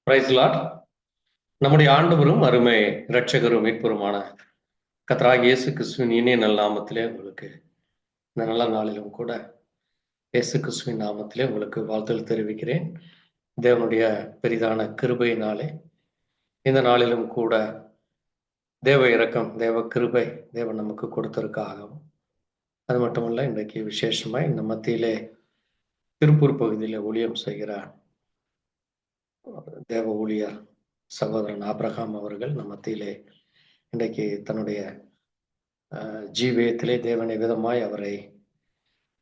Price Lord. நம்முடைய ஆண்டவரும் அருமை இரட்சகரும் மீட்பருமான கர்த்தராகிய இயேசு கிறிஸ்துவின் இனிய நல்ல நாமத்திலே உங்களுக்கு இந்த நல்ல நாளிலும் கூட இயேசு கிறிஸ்துவின் நாமத்திலே உங்களுக்கு வாழ்த்துதல் தெரிவிக்கிறேன். தேவனுடைய பெரிதான கிருபையினாலே இந்த நாளிலும் கூட தேவ இரக்கம், தேவ கிருபை தேவன் நமக்கு கொடுத்திருக்காகவும், அது மட்டுமல்ல இன்றைக்கு விசேஷமாய் இந்த மத்தியிலே திருப்பூர் பகுதியிலே ஊழியம் செய்கிற தேவ ஊழியர் சகோதரன் ஆபிரகாம் அவர்கள் நம் மத்தியிலே இன்றைக்கு தன்னுடைய ஜீவியத்திலே தேவனை விதமாய் அவரை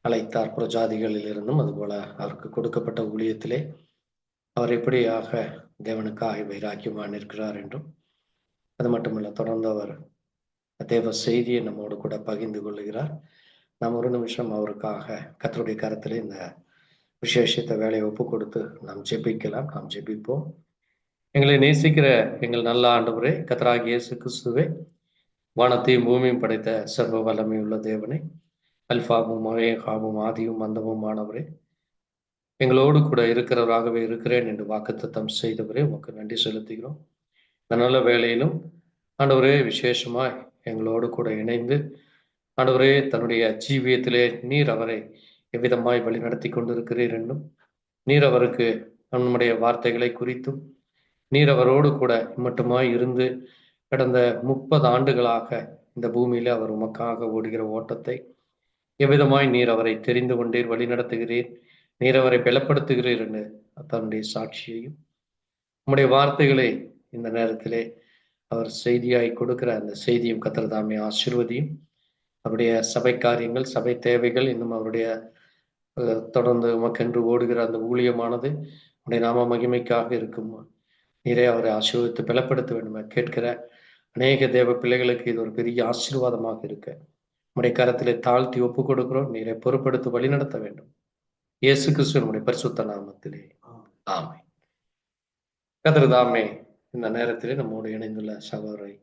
அழைத்தார். புறஜாதிகளில் இருந்தும் அதுபோல அவருக்கு கொடுக்கப்பட்ட ஊழியத்திலே அவர் எப்படியாக தேவனுக்காக வைராக்கியமாக நிற்கிறார் என்றும், அது மட்டுமல்ல தொடர்ந்து அவர் தேவ செய்தியை நம்மோடு கூட பகிர்ந்து கொள்ளுகிறார். நாம் ஒரு நிமிஷம் அவருக்காக கர்த்தருடைய கரத்திலே இந்த விசேஷத்தை வேலையை ஒப்பு கொடுத்து நாம் ஜெபிக்கலாம். நாம் ஜெபிப்போம். எங்களை நேசிக்கிற எங்கள் நல்ல ஆண்டவரே, கர்த்தராகிய இயேசு கிறிஸ்துவே, வானத்தையும் பூமியும் படைத்த சர்வ வல்லமையுள்ள தேவனே, அல்பாவும் ஒமேகாவும் ஆதியும் அந்தமுமானவரே, எங்களோடு கூட இருக்கிறவராகவே இருக்கிறேன் என்று வாக்குத்தத்தம் செய்தவரே, உமக்கு நன்றி செலுத்துகிறோம். இந்த நல்ல வேளையிலும் ஆண்டவரே விசேஷமாய் எங்களோடு கூட இணைந்து ஆண்டவரே தன்னுடைய ஜீவியத்திலே நீர் அவரை எவ்விதமாய் வழிநடத்தி கொண்டிருக்கிறீர் என்றும், நீர் அவருக்கு நம்முடைய வார்த்தைகளை குறித்தும், நீர் அவரோடு கூட மட்டுமாய் இருந்து கடந்த 30 ஆண்டுகளாக இந்த பூமியில அவர் உமக்காக ஓடுகிற ஓட்டத்தை எவ்விதமாய் நீர் அவரை தெரிந்து கொண்டீர், வழி நடத்துகிறீர், நீர் அவரை பலப்படுத்துகிறீர் என்று தன்னுடைய சாட்சியையும், உம்முடைய வார்த்தைகளை இந்த நேரத்திலே அவர் செய்தியாய் கொடுக்கிற அந்த செய்தியும் கர்த்தர் ஆசீர்வதியும். அவருடைய சபை காரியங்கள், சபை தேவைகள், இன்னும் அவருடைய தொடர்ந்து உமக்கென்று ஓடுகிற அந்த ஊழியமானது உடைய நாம மகிமைக்காக இருக்கும். நீரே அவரை ஆசீர்வதித்து பலப்படுத்த வேண்டும். கேட்கிற அநேக தேவ பிள்ளைகளுக்கு இது ஒரு பெரிய ஆசீர்வாதமாக இருக்க உடைய கரத்திலே தாழ்த்தி ஒப்பு கொடுக்கிறோம். நீரை பொறுப்படுத்தி வழி நடத்த வேண்டும். இயேசு கிறிஸ்துவனுடைய பரிசுத்த நாமத்திலே ஆமென். கர்த்தர் தாமே இந்த நேரத்திலே நம்மோடு இணைந்துள்ள சகோதரை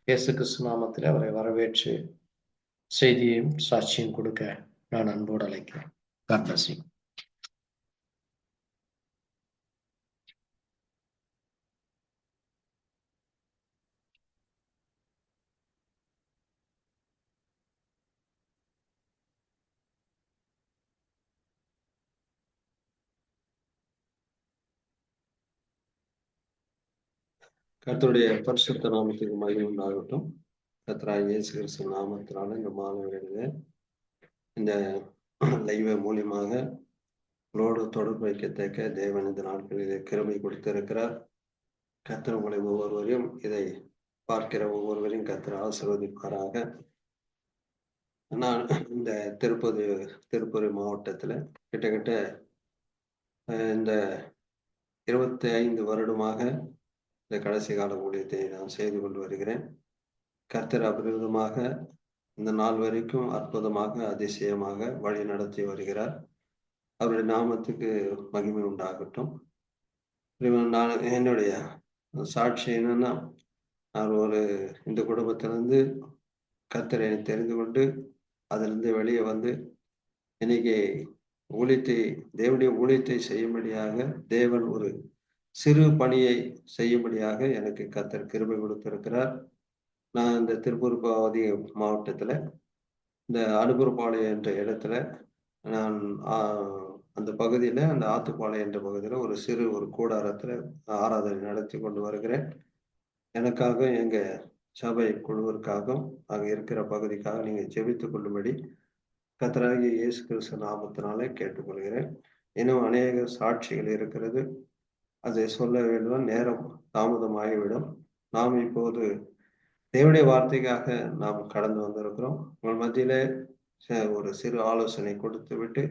இயேசு கிறிஸ்து நாமத்திலே அவரை வரவேற்று செய்தியையும் சாட்சியும் கொடுக்க நான் அன்போடு அழைக்கிறேன். God bless you. கர்த்தருடைய பரிசுத்த நாமத்துக்கு மகிமை உண்டாகட்டும். கர்த்தராகிய இயேசு கிறிஸ்து நாமத்தினால இந்த மாணவர்களே இந்த லைவ் மூலியமாக உங்களோடு தொடர்பு வைக்கத்தக்க தேவன் இந்த நாட்களிலே கிருபை கொடுத்திருக்கிறார். கர்த்தர் உங்களை ஒவ்வொருவரையும் இதை பார்க்கிற ஒவ்வொருவரையும் கர்த்தர் ஆசீர்வதிப்பாராக. நான் இந்த திருப்பூர் மாவட்டத்துல கிட்டத்தட்ட இந்த 25 வருடமாக இந்த கடைசி கால ஊழியத்தை நான் செய்து கொண்டு வருகிறேன். கர்த்தர் அபரிதமாக இந்த நாள் வரைக்கும் அற்புதமாக அதிசயமாக வழி நடத்தி வருகிறார். அவருடைய நாமத்துக்கு மகிமை உண்டாகட்டும். நான் என்னுடைய சாட்சி என்னன்னா, நான் இந்த குடும்பத்திலிருந்து கர்த்தரை தெரிந்து கொண்டு அதிலிருந்து வெளியே வந்து இன்னைக்கு தேவனுடைய ஊழியத்தை செய்யும்படியாக தேவன் ஒரு சிறு பணியை செய்யும்படியாக எனக்கு கர்த்தர் கிருபை கொடுத்திருக்கிறார். நான் இந்த திருப்பூர் மாவட்டத்துல இந்த அனுபவப்பாளையம் என்ற இடத்துல நான் அந்த பகுதியில அந்த ஆத்துப்பாளையம் என்ற பகுதியில ஒரு கூடாரத்துல ஆராதனை நடத்தி கொண்டு வருகிறேன். எனக்காக எங்க சபை குழுவிற்காகவும் அங்க இருக்கிற பகுதிக்காக நீங்க ஜெபித்துக் கொள்ளும்படி கர்த்தராகிய இயேசு கிறிஸ்து நாமத்தினாலே கேட்டுக்கொள்கிறேன். இன்னும் அநேக சாட்சிகள் இருக்கிறது. அதை சொல்ல வேண்டும், நேரம் தாமதமாகிவிடும். நாம் இப்போது தேவனுடைய வார்த்தைக்காக நாம் கடந்து வந்திருக்கிறோம். உங்கள் மத்தியிலே ஒரு சிறு ஆலோசனை கொடுத்து விட்டு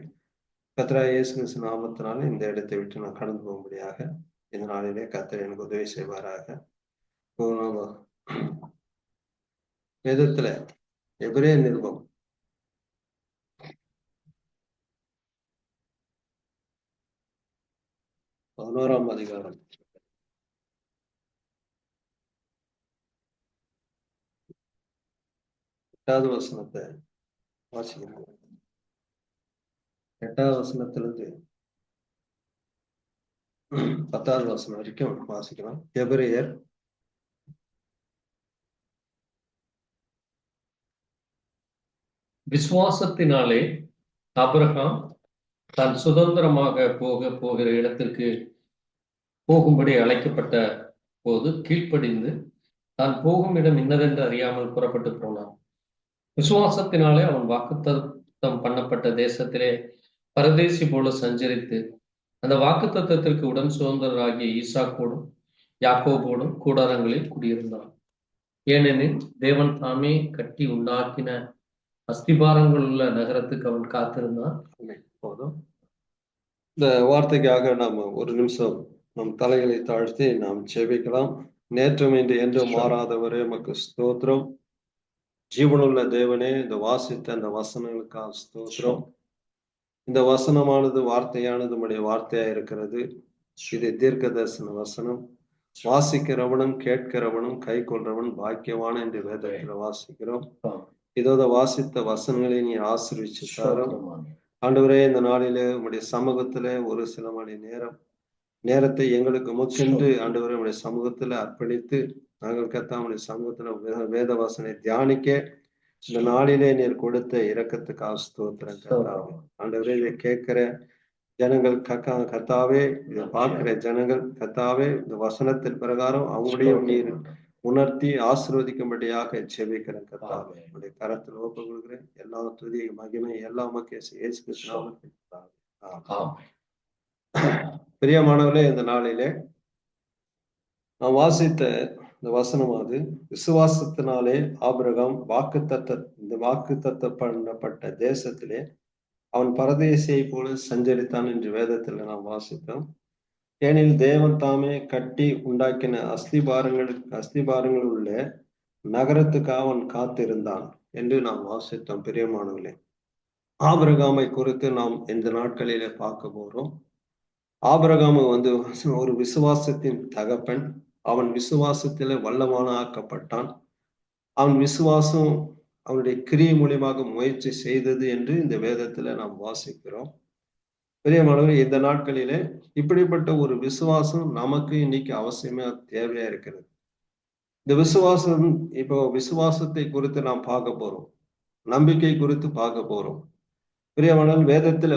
கர்த்தராகிய இயேசு கிறிஸ்து நாமத்தினாலே இந்த இடத்தை விட்டு நான் கடந்து போகும்படியாக இந்த நாளிலே கர்த்தர் எனக்கு உதவி செய்வாராக. வேதத்துல எபிரேய நிருபம் 11ஆம் அதிகாரம் 8வது வசனத்தை வாசிக்கிறேன். 8வது வசனத்திலிருந்து 10வது வசனம் வரைக்கும் வாசிக்கலாம். எபிரேயர் விசுவாசத்தினாலே ஆபிரகாம் தான் சுதந்திரமாக போகிற இடத்திற்கு போகும்படி அழைக்கப்பட்ட போது கீழ்ப்படிந்து தான் போகும் இடம் இன்னதென்று அறியாமல் புறப்பட்டு போனான். விசுவாசத்தினாலே அவன் வாக்குத்தத்தம் பண்ணப்பட்ட தேசத்திலே பரதேசி போல சஞ்சரித்து அந்த வாக்குத்தத்தத்திற்கு உடன் சுதந்திரராகிய ஈசாக்கோடும் யாக்கோபோடும் கூடாரங்களில் குடியிருந்தான். ஏனெனில் தேவன் தாமே கட்டி உண்டாக்கின அஸ்திபாரங்கள் உள்ள நகரத்துக்கு அவன் காத்திருந்தான். போதும். இந்த வார்த்தைக்காக நாம் ஒரு நிமிஷம் நம் தலைகளை தாழ்த்தி நாம் ஜெபிக்கலாம். நேற்றும் இன்று என்றும் மாறாதவரே உமக்கு ஸ்தோத்திரம். ஜீவனுள்ள தேவனே, இந்த வாசித்த அந்த வசனங்களுக்காக ஸ்தோத்திரம். இந்த வசனமானது வார்த்தையானது உம்முடைய வார்த்தையா இருக்கிறது. இது தீர்க்க தரிசன வசனம். வாசிக்கிறவனும் கேட்கிறவனும் கை கொள்றவன் பாக்கியவான் என்று வேதத்துல வாசிக்கிறோம். இதோட வாசித்த வசனங்களை நீ ஆசீர்வதிச்சு தாரும் ஆண்டவரே. இந்த நாளிலே உம்முடைய சமூகத்துல ஒரு சில மணி நேரத்தை எங்களுக்கு முக்கென்று ஆண்டவரே உம்முடைய சமூகத்துல அர்ப்பணித்து நாங்கள் கர்த்தாவுடைய சமூகத்துல வேத வாசனை தியானிக்க இந்த நாளிலே நீர் கொடுத்த இரக்கத்துக்காக ஸ்தோத்திரம் கர்த்தாவே. ஆண்டவரே, இதை கேட்கிற ஜனங்கள் கர்த்தாவே, இதை பார்க்கிற ஜனங்கள் கர்த்தாவே, இந்த வசனத்தின் பிரகாரம் அவங்களுடைய நீர் உணர்த்தி ஆசீர்வதிக்கும்படியாக ஜெபிக்கிறேன் கர்த்தாவே. உங்களுடைய கரத்தில் ஒப்பு கொடுக்கிறேன். எல்லா துதி மகிமை எல்லாம் இயேசு கிறிஸ்துவின் நாமத்தில். பிரியமானவர்களே, இந்த நாளிலே நான் வாசித்த இந்த வசனமாவது விசுவாசத்தினாலே ஆபிரகாம் வாக்குத்தத்தம் பண்ணப்பட்ட தேசத்திலே அவன் பரதேசியை போல சஞ்சரித்தான் என்று வேதத்துல நாம் வாசித்தோம். ஏனில் தேவன் தாமே கட்டி உண்டாக்கின அஸ்திபாரங்கள் உள்ள நகரத்துக்காக அவன் காத்திருந்தான் என்று நாம் வாசித்தோம். பிரியமானவர்களே, ஆபிரகாமை குறித்து நாம் இந்த நாட்களிலே பார்க்க போறோம். ஆபிரகாம் ஒரு விசுவாசத்தின் தகப்பன். அவன் விசுவாசத்திலே வல்லமான ஆக்கப்பட்டான். அவன் விசுவாசம் அவனுடைய கிரியை மூலியமாக முயற்சி செய்தது என்று இந்த வேதத்துல நாம் வாசிக்கிறோம். பிரியமானவர்களே, இந்த நாட்களிலே இப்படிப்பட்ட ஒரு விசுவாசம் நமக்கு இன்னைக்கு அவசியமா தேவையா இருக்கிறது. இந்த விசுவாசம், இப்போ விசுவாசத்தை குறித்து நாம் பார்க்க போறோம், நம்பிக்கை குறித்து பார்க்க போறோம். பிரியமானவர்கள், வேதத்துல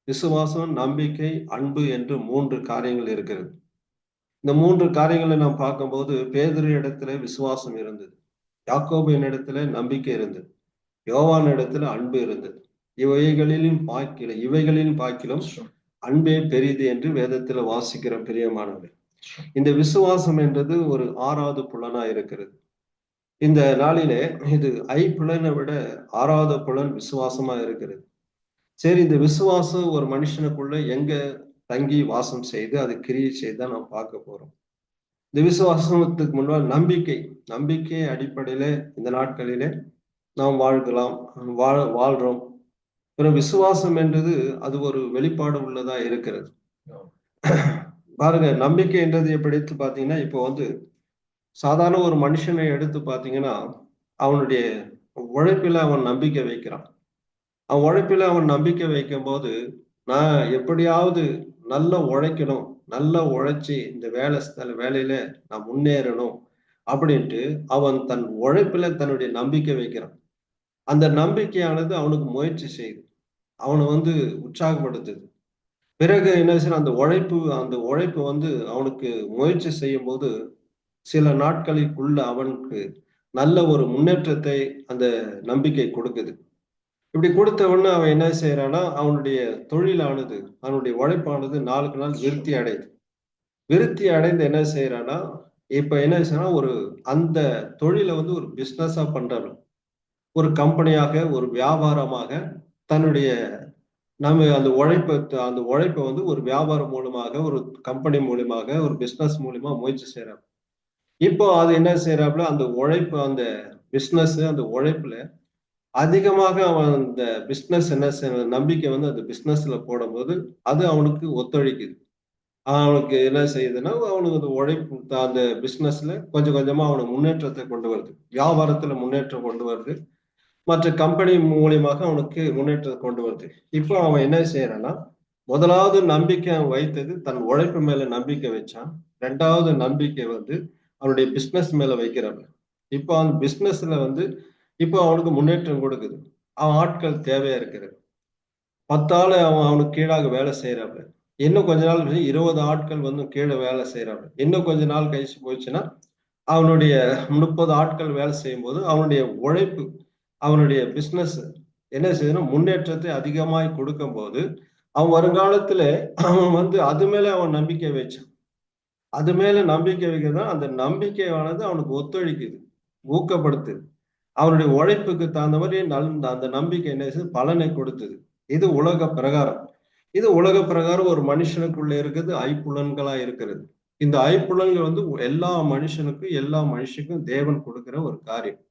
விசுவாசம், நம்பிக்கை, அன்பு என்று 3 காரியங்கள் இருக்கிறது. இந்த 3 காரியங்களை நாம் பார்க்கும்போது பேதுரு இடத்துல விசுவாசம் இருந்தது, யாக்கோபின் இடத்துல நம்பிக்கை இருந்தது, யோவான் இடத்துல அன்பு இருந்தது. இவைகளிலும் பாக்கிலும் அன்பே பெரிது என்று வேதத்துல வாசிக்கிற பிரியமானவர். இந்த விசுவாசம் என்றது ஒரு 6வது புலனா இருக்கிறது. இந்த நாளிலே இது ஐப்புலனை விட 6வது புலன் விசுவாசமா இருக்கிறது. சரி, இந்த விசுவாசம் ஒரு மனுஷனுக்குள்ள எங்க தங்கி வாசம் செய்து அது கிரியை செய்து தான் நாம் பார்க்க போறோம். இந்த விசுவாசத்துக்கு முன்னால் நம்பிக்கை அடிப்படையில இந்த நாட்களிலே நாம் வாழ்றோம். விசுவாசம் என்றது அது ஒரு வெளிப்பாடு உள்ளதா இருக்கிறது. பாருங்க, நம்பிக்கை என்றது எப்படி பாத்தீங்கன்னா, இப்போ சாதாரண ஒரு மனுஷனை எடுத்து பாத்தீங்கன்னா, அவனுடைய உழைப்பில அவன் நம்பிக்கை வைக்கிறான். அவன் உழைப்பில அவன் நம்பிக்கை வைக்கும் போது, நான் எப்படியாவது நல்லா உழைக்கணும், நல்லா உழைச்சி இந்த வேலையில நான் முன்னேறணும் அப்படின்ட்டு அவன் தன் உழைப்பில தன்னுடைய நம்பிக்கை வைக்கிறான். அந்த நம்பிக்கையானது அவனுக்கு முயற்சி செய்யுது, அவனை உற்சாகப்படுத்துது. பிறகு என்ன செய்ய, அந்த உழைப்பு அவனுக்கு முயற்சி செய்யும் போது சில நாட்களுக்குள்ள அவனுக்கு நல்ல ஒரு முன்னேற்றத்தை அந்த நம்பிக்கை கொடுக்குது. இப்படி கொடுத்த உடனே அவன் என்ன செய்யறான்னா, அவனுடைய தொழிலானது, அவனுடைய உழைப்பானது நாளுக்கு நாள் விருத்தி அடைந்து என்ன செய்யறான்னா, இப்ப என்ன செய்யறான், அந்த தொழிலை ஒரு பிசினஸா பண்றாங்க, ஒரு கம்பெனியாக, ஒரு வியாபாரமாக தன்னுடைய அந்த உழைப்பை ஒரு வியாபாரம் மூலமாக, ஒரு கம்பெனி மூலமாக, ஒரு பிசினஸ் மூலமா முயற்சி செய்யறாங்க. இப்போ அது என்ன செய்யறாப்புல, அந்த உழைப்பு, அந்த பிசினஸ், அந்த உழைப்புல அதிகமாக அவன் அந்த பிசினஸ் என்ன செய்ய நம்பிக்கை அந்த பிசினஸ்ல போடும்போது அது அவனுக்கு ஒத்துழைக்குது. அவனுக்கு என்ன செய்யுதுன்னா, அவனுக்கு அந்த உழைப்பு, அந்த பிசினஸ்ல கொஞ்சம் கொஞ்சமா அவனுக்கு முன்னேற்றத்தை கொண்டு வருது, வியாபாரத்துல முன்னேற்றம் கொண்டு வருது, மற்ற கம்பெனி மூலியமாக அவனுக்கு முன்னேற்றத்தை கொண்டு வருது. இப்போ அவன் என்ன செய்யறான்னா, முதலாவது நம்பிக்கை அவன் வைத்தது தன் உழைப்பு மேல நம்பிக்கை வச்சான். ரெண்டாவது நம்பிக்கை அவனுடைய பிசினஸ் மேல வைக்கிறான். இப்போ அந்த பிசினஸ்ல இப்போ அவனுக்கு முன்னேற்றம் கொடுக்குது. அவன் ஆட்கள் தேவையா இருக்கிறது. 10 ஆள் அவனுக்கு கீழாக வேலை செய்யறாங்க. இன்னும் கொஞ்ச நாள் 20 ஆட்கள் கீழே வேலை செய்யறாங்க. இன்னும் கொஞ்ச நாள் கழிச்சு போச்சுன்னா அவனுடைய 30 ஆட்கள் வேலை செய்யும் போது அவனுடைய உழைப்பு, அவனுடைய பிசினஸ் என்ன செய்யணும், முன்னேற்றத்தை அதிகமாய் கொடுக்கும் போது அவன் வருங்காலத்துல அவன் அது மேல அவன் நம்பிக்கை வச்சான். அது மேல நம்பிக்கை வைக்கிறதா அந்த நம்பிக்கையானது அவனுக்கு ஒத்துழைக்குது, ஊக்கப்படுத்துது. அவனுடைய உழைப்புக்கு தகுந்த மாதிரி அந்த நம்பிக்கை என்ன செய்யுது, பலனை கொடுத்தது. இது உலக பிரகாரம். இது உலக பிரகாரம் ஒரு மனுஷனுக்குள்ள இருக்குது, ஐப்புலன்களா இருக்கிறது. இந்த ஐப்புலன்கள் எல்லா மனுஷனுக்கும் தேவன் கொடுக்கிற ஒரு காரியம்.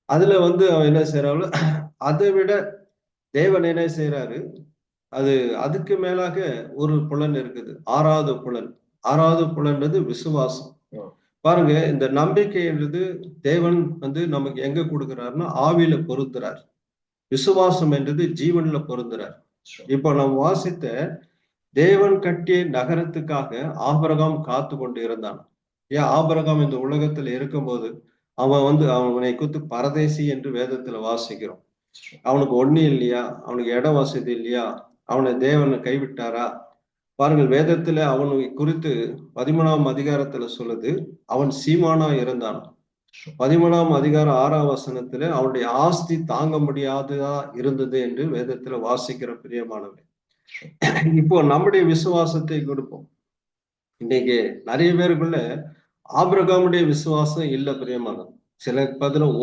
அதுல அவன் என்ன செய்யறாரு, அதை விட தேவன் என்ன செய்யறாரு, அதுக்கு மேலாக ஒரு புலன் இருக்குது, ஆறாவது புலன். ஆறாவது புலன்றது விசுவாசம். பாருங்க, இந்த நம்பிக்கைன்றது தேவன் நமக்கு எங்க கொடுக்கிறாருன்னா ஆவியில பொருத்துறார். விசுவாசம் என்றது ஜீவன்ல பொருந்துறார். இப்போ நாம் வாசித்த தேவன் கட்டிய நகரத்துக்காக ஆபிரகாம் காத்து கொண்டு இருந்தான். ஏன் ஆபிரகாம் இந்த உலகத்துல இருக்கும்போது அவன் அவனை குறித்து பரதேசி என்று வேதத்துல வாசிக்கிறோம். அவனுக்கு ஒண்ணு இல்லையா, அவனுக்கு இட வசதி இல்லையா, அவனை தேவனை கைவிட்டாரா? பாருங்கள், வேதத்துல அவனை குறித்து 13ஆம் அதிகாரத்துல சொல்லுது, அவன் சீமானா இருந்தான். 13ஆம் அதிகாரம் 6ஆம் வசனத்துல அவனுடைய ஆஸ்தி தாங்க முடியாததா இருந்தது என்று வேதத்துல வாசிக்கிற பிரியமானவன். இப்போ நம்முடைய விசுவாசத்தை கொடுப்போம். இன்னைக்கு நிறைய பேருக்குள்ள ஆபிரகாமுடைய விசுவாசம் இல்ல பிரியமானது.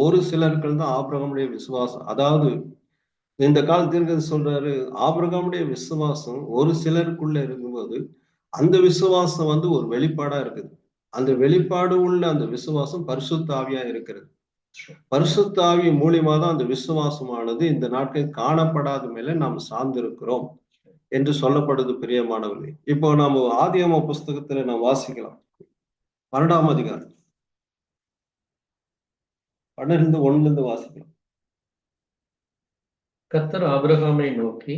ஒரு சிலர்கள் தான் ஆபிரகாமுடைய விசுவாசம். அதாவது இந்த காலத்திற்கு சொல்றாரு, ஆபிரகாமுடைய விசுவாசம் ஒரு சிலருக்குள்ள இருக்கும்போது அந்த விசுவாசம் ஒரு வெளிப்பாடா இருக்குது. அந்த வெளிப்பாடு உள்ள அந்த விசுவாசம் பரிசுத்த ஆவியா இருக்கிறது. பரிசுத்த ஆவி மூலியமா தான் அந்த விசுவாசமானது இந்த நாட்களில் காணப்படாத மேல நாம் சார்ந்திருக்கிறோம் என்று சொல்லப்படுது பிரியமானவர்களே. இப்போ நாம் ஆதியாகம புஸ்தகத்துல நாம் வாசிக்கலாம், 12ஆம் அதிகாரம் 12:1 வாசிக்கலாம். கர்த்தர் ஆபிரகாமை நோக்கி,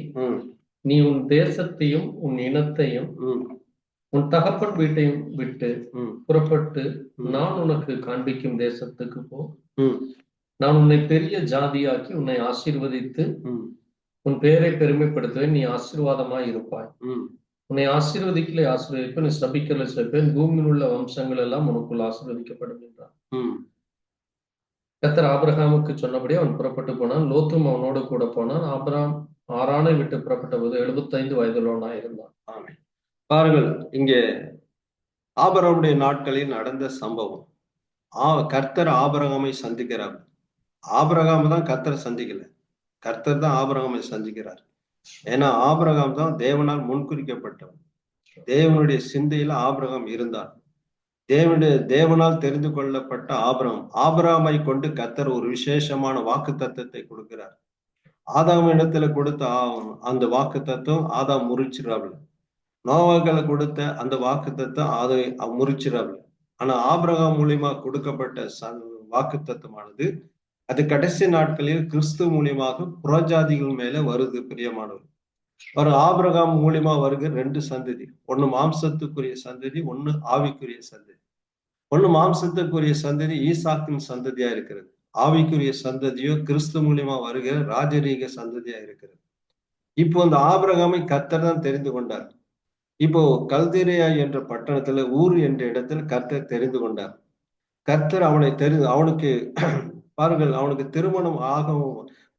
நீ உன் தேசத்தையும் உன் இனத்தையும் உன் தகப்பன் வீட்டையும் விட்டு புறப்பட்டு நான் உனக்கு காண்பிக்கும் தேசத்துக்கு போ. நான் உன்னை பெரிய ஜாதியாக்கி உன்னை ஆசீர்வதித்து உன் பெயரை பெருமைப்படுத்துவேன். நீ ஆசீர்வாதமாய் இருப்பாய். உன்னை ஆசீர்வதிக்கலை ஆசீர்வதிப்பேன், நீ சபிக்கலை சபிப்பேன். பூமியில் உள்ள வம்சங்கள் எல்லாம் உனக்குள் ஆசீர்வதிக்கப்படும் என்றான். கர்த்தர் ஆபிரகாமுக்கு சொன்னபடி அவன் புறப்பட்டு போனான். லோத்தும் அவனோடு கூட போனான். ஆபிரகாம் ஆரானை விட்டு புறப்பட்ட போது 75 வயதுள்ளவனா இருந்தான். பாருங்கள், இங்கே ஆபிரகாமுடைய நாட்களில் நடந்த சம்பவம். கர்த்தர் ஆபிரகாமை சந்திக்கிறார். ஆபிரகாம் தான் கர்த்தரை சந்திக்கல, கர்த்தர் தான் ஆபிரகாமை சந்திக்கிறார். ஏன்னா ஆபிரகாம் தான் தேவனால் முன்குறிக்கப்பட்டவன். தேவனுடைய சிந்தையில ஆபிரகாம் இருந்தார். தேவனால் தெரிந்து கொள்ளப்பட்ட ஆபிரகாமை கொண்டு கர்த்தர் ஒரு விசேஷமான வாக்கு தத்தத்தை கொடுக்கிறார். ஆதாம் இடத்துல கொடுத்த அந்த வாக்கு தத்துவம் ஆதாம் முறிச்சிடாமல், நோவாக்களை கொடுத்த அந்த வாக்கு தத்துவம் அதை முறிச்சிடாமல். ஆனா ஆபிரகாம் மூலியமா கொடுக்கப்பட்ட வாக்கு தத்துவமானது அது கடைசி நாட்களில் கிறிஸ்து மூலியமாக புறஜாதிகள் மேல வருது பிரியமானவர். ஒரு ஆபிரகாம் மூலியமா வருகிற 2 சந்ததி, ஒண்ணு மாம்சத்துக்குரிய சந்ததி, ஒண்ணு ஆவிக்குரிய சந்ததி. ஒண்ணு மாம்சத்துக்குரிய சந்ததி ஈசாக்கின் சந்ததியா இருக்கிறது. ஆவிக்குரிய சந்ததியோ கிறிஸ்து மூலியமா வருகிற ராஜரீக சந்ததியா இருக்கிறது. இப்போ அந்த ஆபிரகாமை கர்த்தர் தான் தெரிந்து கொண்டார். இப்போ கல்தேரியா என்ற பட்டணத்துல ஊர் என்ற இடத்துல கர்த்தர் தெரிந்து கொண்டார். கர்த்தர் அவனுக்கு பாருங்கள், அவனுக்கு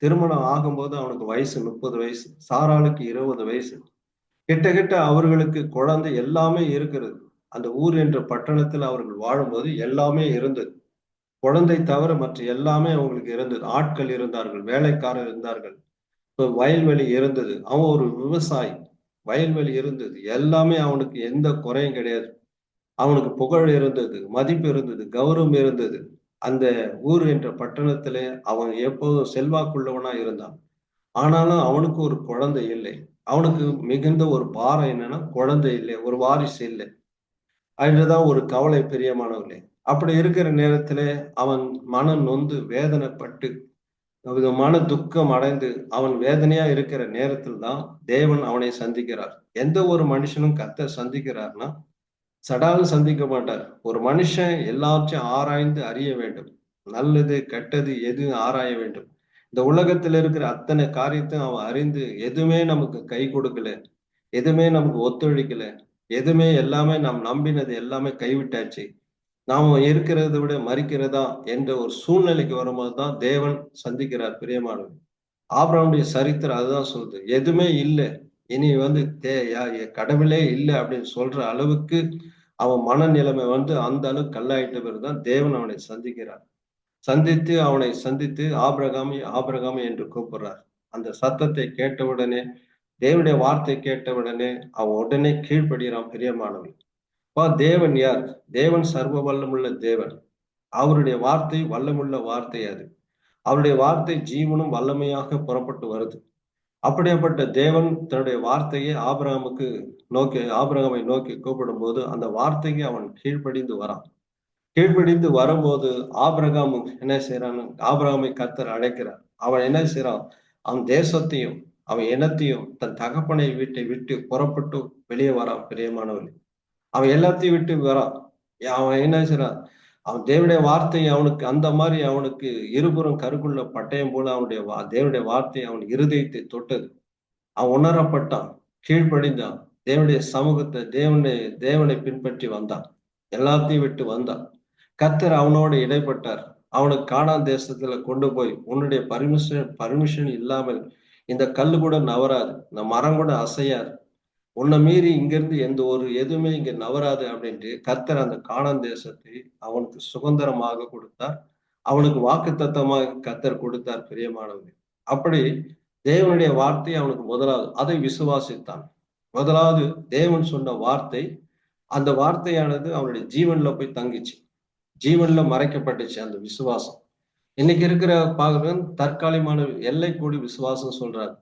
திருமணம் ஆகும்போது அவனுக்கு வயசு 30 வயசு, சாராளுக்கு 20 வயசு. கிட்ட அவர்களுக்கு குழந்தை எல்லாமே இருக்கிறது. அந்த ஊர் என்ற பட்டணத்தில் அவர்கள் வாழும்போது எல்லாமே இருந்தது. குழந்தை தவிர மற்ற எல்லாமே அவங்களுக்கு இருந்தது. ஆட்கள் இருந்தார்கள், வேலைக்காரர் இருந்தார்கள், வயல்வெளி இருந்தது. அவன் ஒரு விவசாயி, வயல்வெளி இருந்தது, எல்லாமே அவனுக்கு எந்த குறையும் கிடையாது. அவனுக்கு புகழ் இருந்தது, மதிப்பு இருந்தது, கௌரவம் இருந்தது. அந்த ஊர் என்ற பட்டணத்திலே அவன் எப்போதும் செல்வாக்குள்ளவனா இருந்தான். ஆனாலும் அவனுக்கு ஒரு குழந்தை இல்லை. அவனுக்கு மிகுந்த ஒரு பாரம் என்னன்னா, குழந்தை இல்லை, ஒரு வாரிசு இல்லை. அதுதான் ஒரு கவலை பிரியமானவர்களே. அப்படி இருக்கிற நேரத்திலே அவன் மனம் நொந்து வேதனைப்பட்டு விதமான துக்கம் அடைந்து அவன் வேதனையா இருக்கிற நேரத்தில் தான் தேவன் அவனை சந்திக்கிறார். எந்த ஒரு மனுஷனும் கர்த்தர் சந்திக்கிறார்னா சடால் சந்திக்க மாட்டார். ஒரு மனுஷன் எல்லாத்தையும் ஆராய்ந்து அறிய வேண்டும். நல்லது கெட்டது எது ஆராய வேண்டும். இந்த உலகத்துல இருக்கிற அத்தனை காரியத்தையும் அவன் அறிந்து எதுவுமே நமக்கு கை கொடுக்கல, எதுவுமே நமக்கு ஒத்துழைக்கல, எதுவுமே எல்லாமே நாம் நம்பினது எல்லாமே கைவிட்டாச்சு, நாம இருக்கிறத விட மறிக்கிறதா என்ற ஒரு சூழ்நிலைக்கு வரும்போது தான் தேவன் சந்திக்கிறார். பிரியமானவர், ஆபிரகாமுடைய சரித்திரம் அதுதான் சொல்லுது. எதுவுமே இல்லை, இனி கடவுளே இல்லை அப்படின்னு சொல்ற அளவுக்கு அவன் மனநிலைமை அந்த அளவுக்கு கல்லாயிட்ட பிறகுதான் தேவன் அவனை சந்திக்கிறார். அவனை சந்தித்து ஆபிரகாமி ஆபிரகாமி என்று கூப்பிடுறார். அந்த சத்தத்தை கேட்டவுடனே, தேவனுடைய வார்த்தை கேட்டவுடனே அவன் உடனே கீழ்ப்படுகிறான். பிரியமானவன், தேவன் யார்? தேவன் சர்வ வல்லமுள்ள தேவன். அவருடைய வார்த்தை வல்லமுள்ள வார்த்தை. அது அவருடைய வார்த்தை ஜீவனும் வல்லமையாக புறப்பட்டு வருது. அப்படிப்பட்ட தேவன் தன்னுடைய வார்த்தையை ஆபிரகாமை நோக்கி கூப்பிடும் போது அந்த வார்த்தைக்கு அவன் கீழ்ப்படிந்து வரான். கீழ்ப்படிந்து வரும்போது ஆபிரகாம் என்ன செய்யறான்? ஆபிரகாமை கர்த்தர் அழைக்கிறார். அவன் என்ன செய்யறான்? அவன் தேசத்தையும் அவன் இனத்தையும் தன் தகப்பனை வீட்டை விட்டு புறப்பட்டு வெளியே வரான். பிரியமானவன், அவன் எல்லாத்தையும் விட்டு வரான். அவன் என்ன செய்யறான்? அவன் தேவனுடைய வார்த்தை அவனுக்கு அந்த மாதிரி அவனுக்கு இருபுறம் கருக்குள்ள பட்டயம் போல அவனுடைய தேவனுடைய வார்த்தை அவன் இருதயத்தை தொட்டது. அவன் உணரப்பட்டான், கீழ்ப்படிந்தான், தேவனுடைய சமூகத்தை தேவனை பின்பற்றி வந்தான், எல்லாத்தையும் விட்டு வந்தான். கர்த்தர் அவனோடு இடைப்பட்டார். அவனுக்கு கானான் தேசத்துல கொண்டு போய், உன்னுடைய பர்மிஷன் இல்லாமல் இந்த கல்லு கூட நவராது, இந்த மரம் கூட அசையாது, உன்னை மீறி இங்கிருந்து எதுவுமே இங்க நவராது அப்படின்ட்டு கர்த்தர் அந்த கானான் தேசத்தை அவனுக்கு சுதந்திரமாக கொடுத்தார். அவனுக்கு வாக்குத்தத்தமாக கர்த்தர் கொடுத்தார். பிரியமானவர்கள், அப்படி தேவனுடைய வார்த்தை அவனுக்கு முதலாவது அதை விசுவாசித்தான். முதலாவது தேவன் சொன்ன வார்த்தை, அந்த வார்த்தையானது அவனுடைய ஜீவன்ல போய் தங்கிச்சு, ஜீவன்ல மறைக்கப்பட்டுச்சு அந்த விசுவாசம். இன்னைக்கு இருக்கிற பாக்குறது தற்காலிகமான எல்லை கூடி விசுவாசம் சொல்றாரு.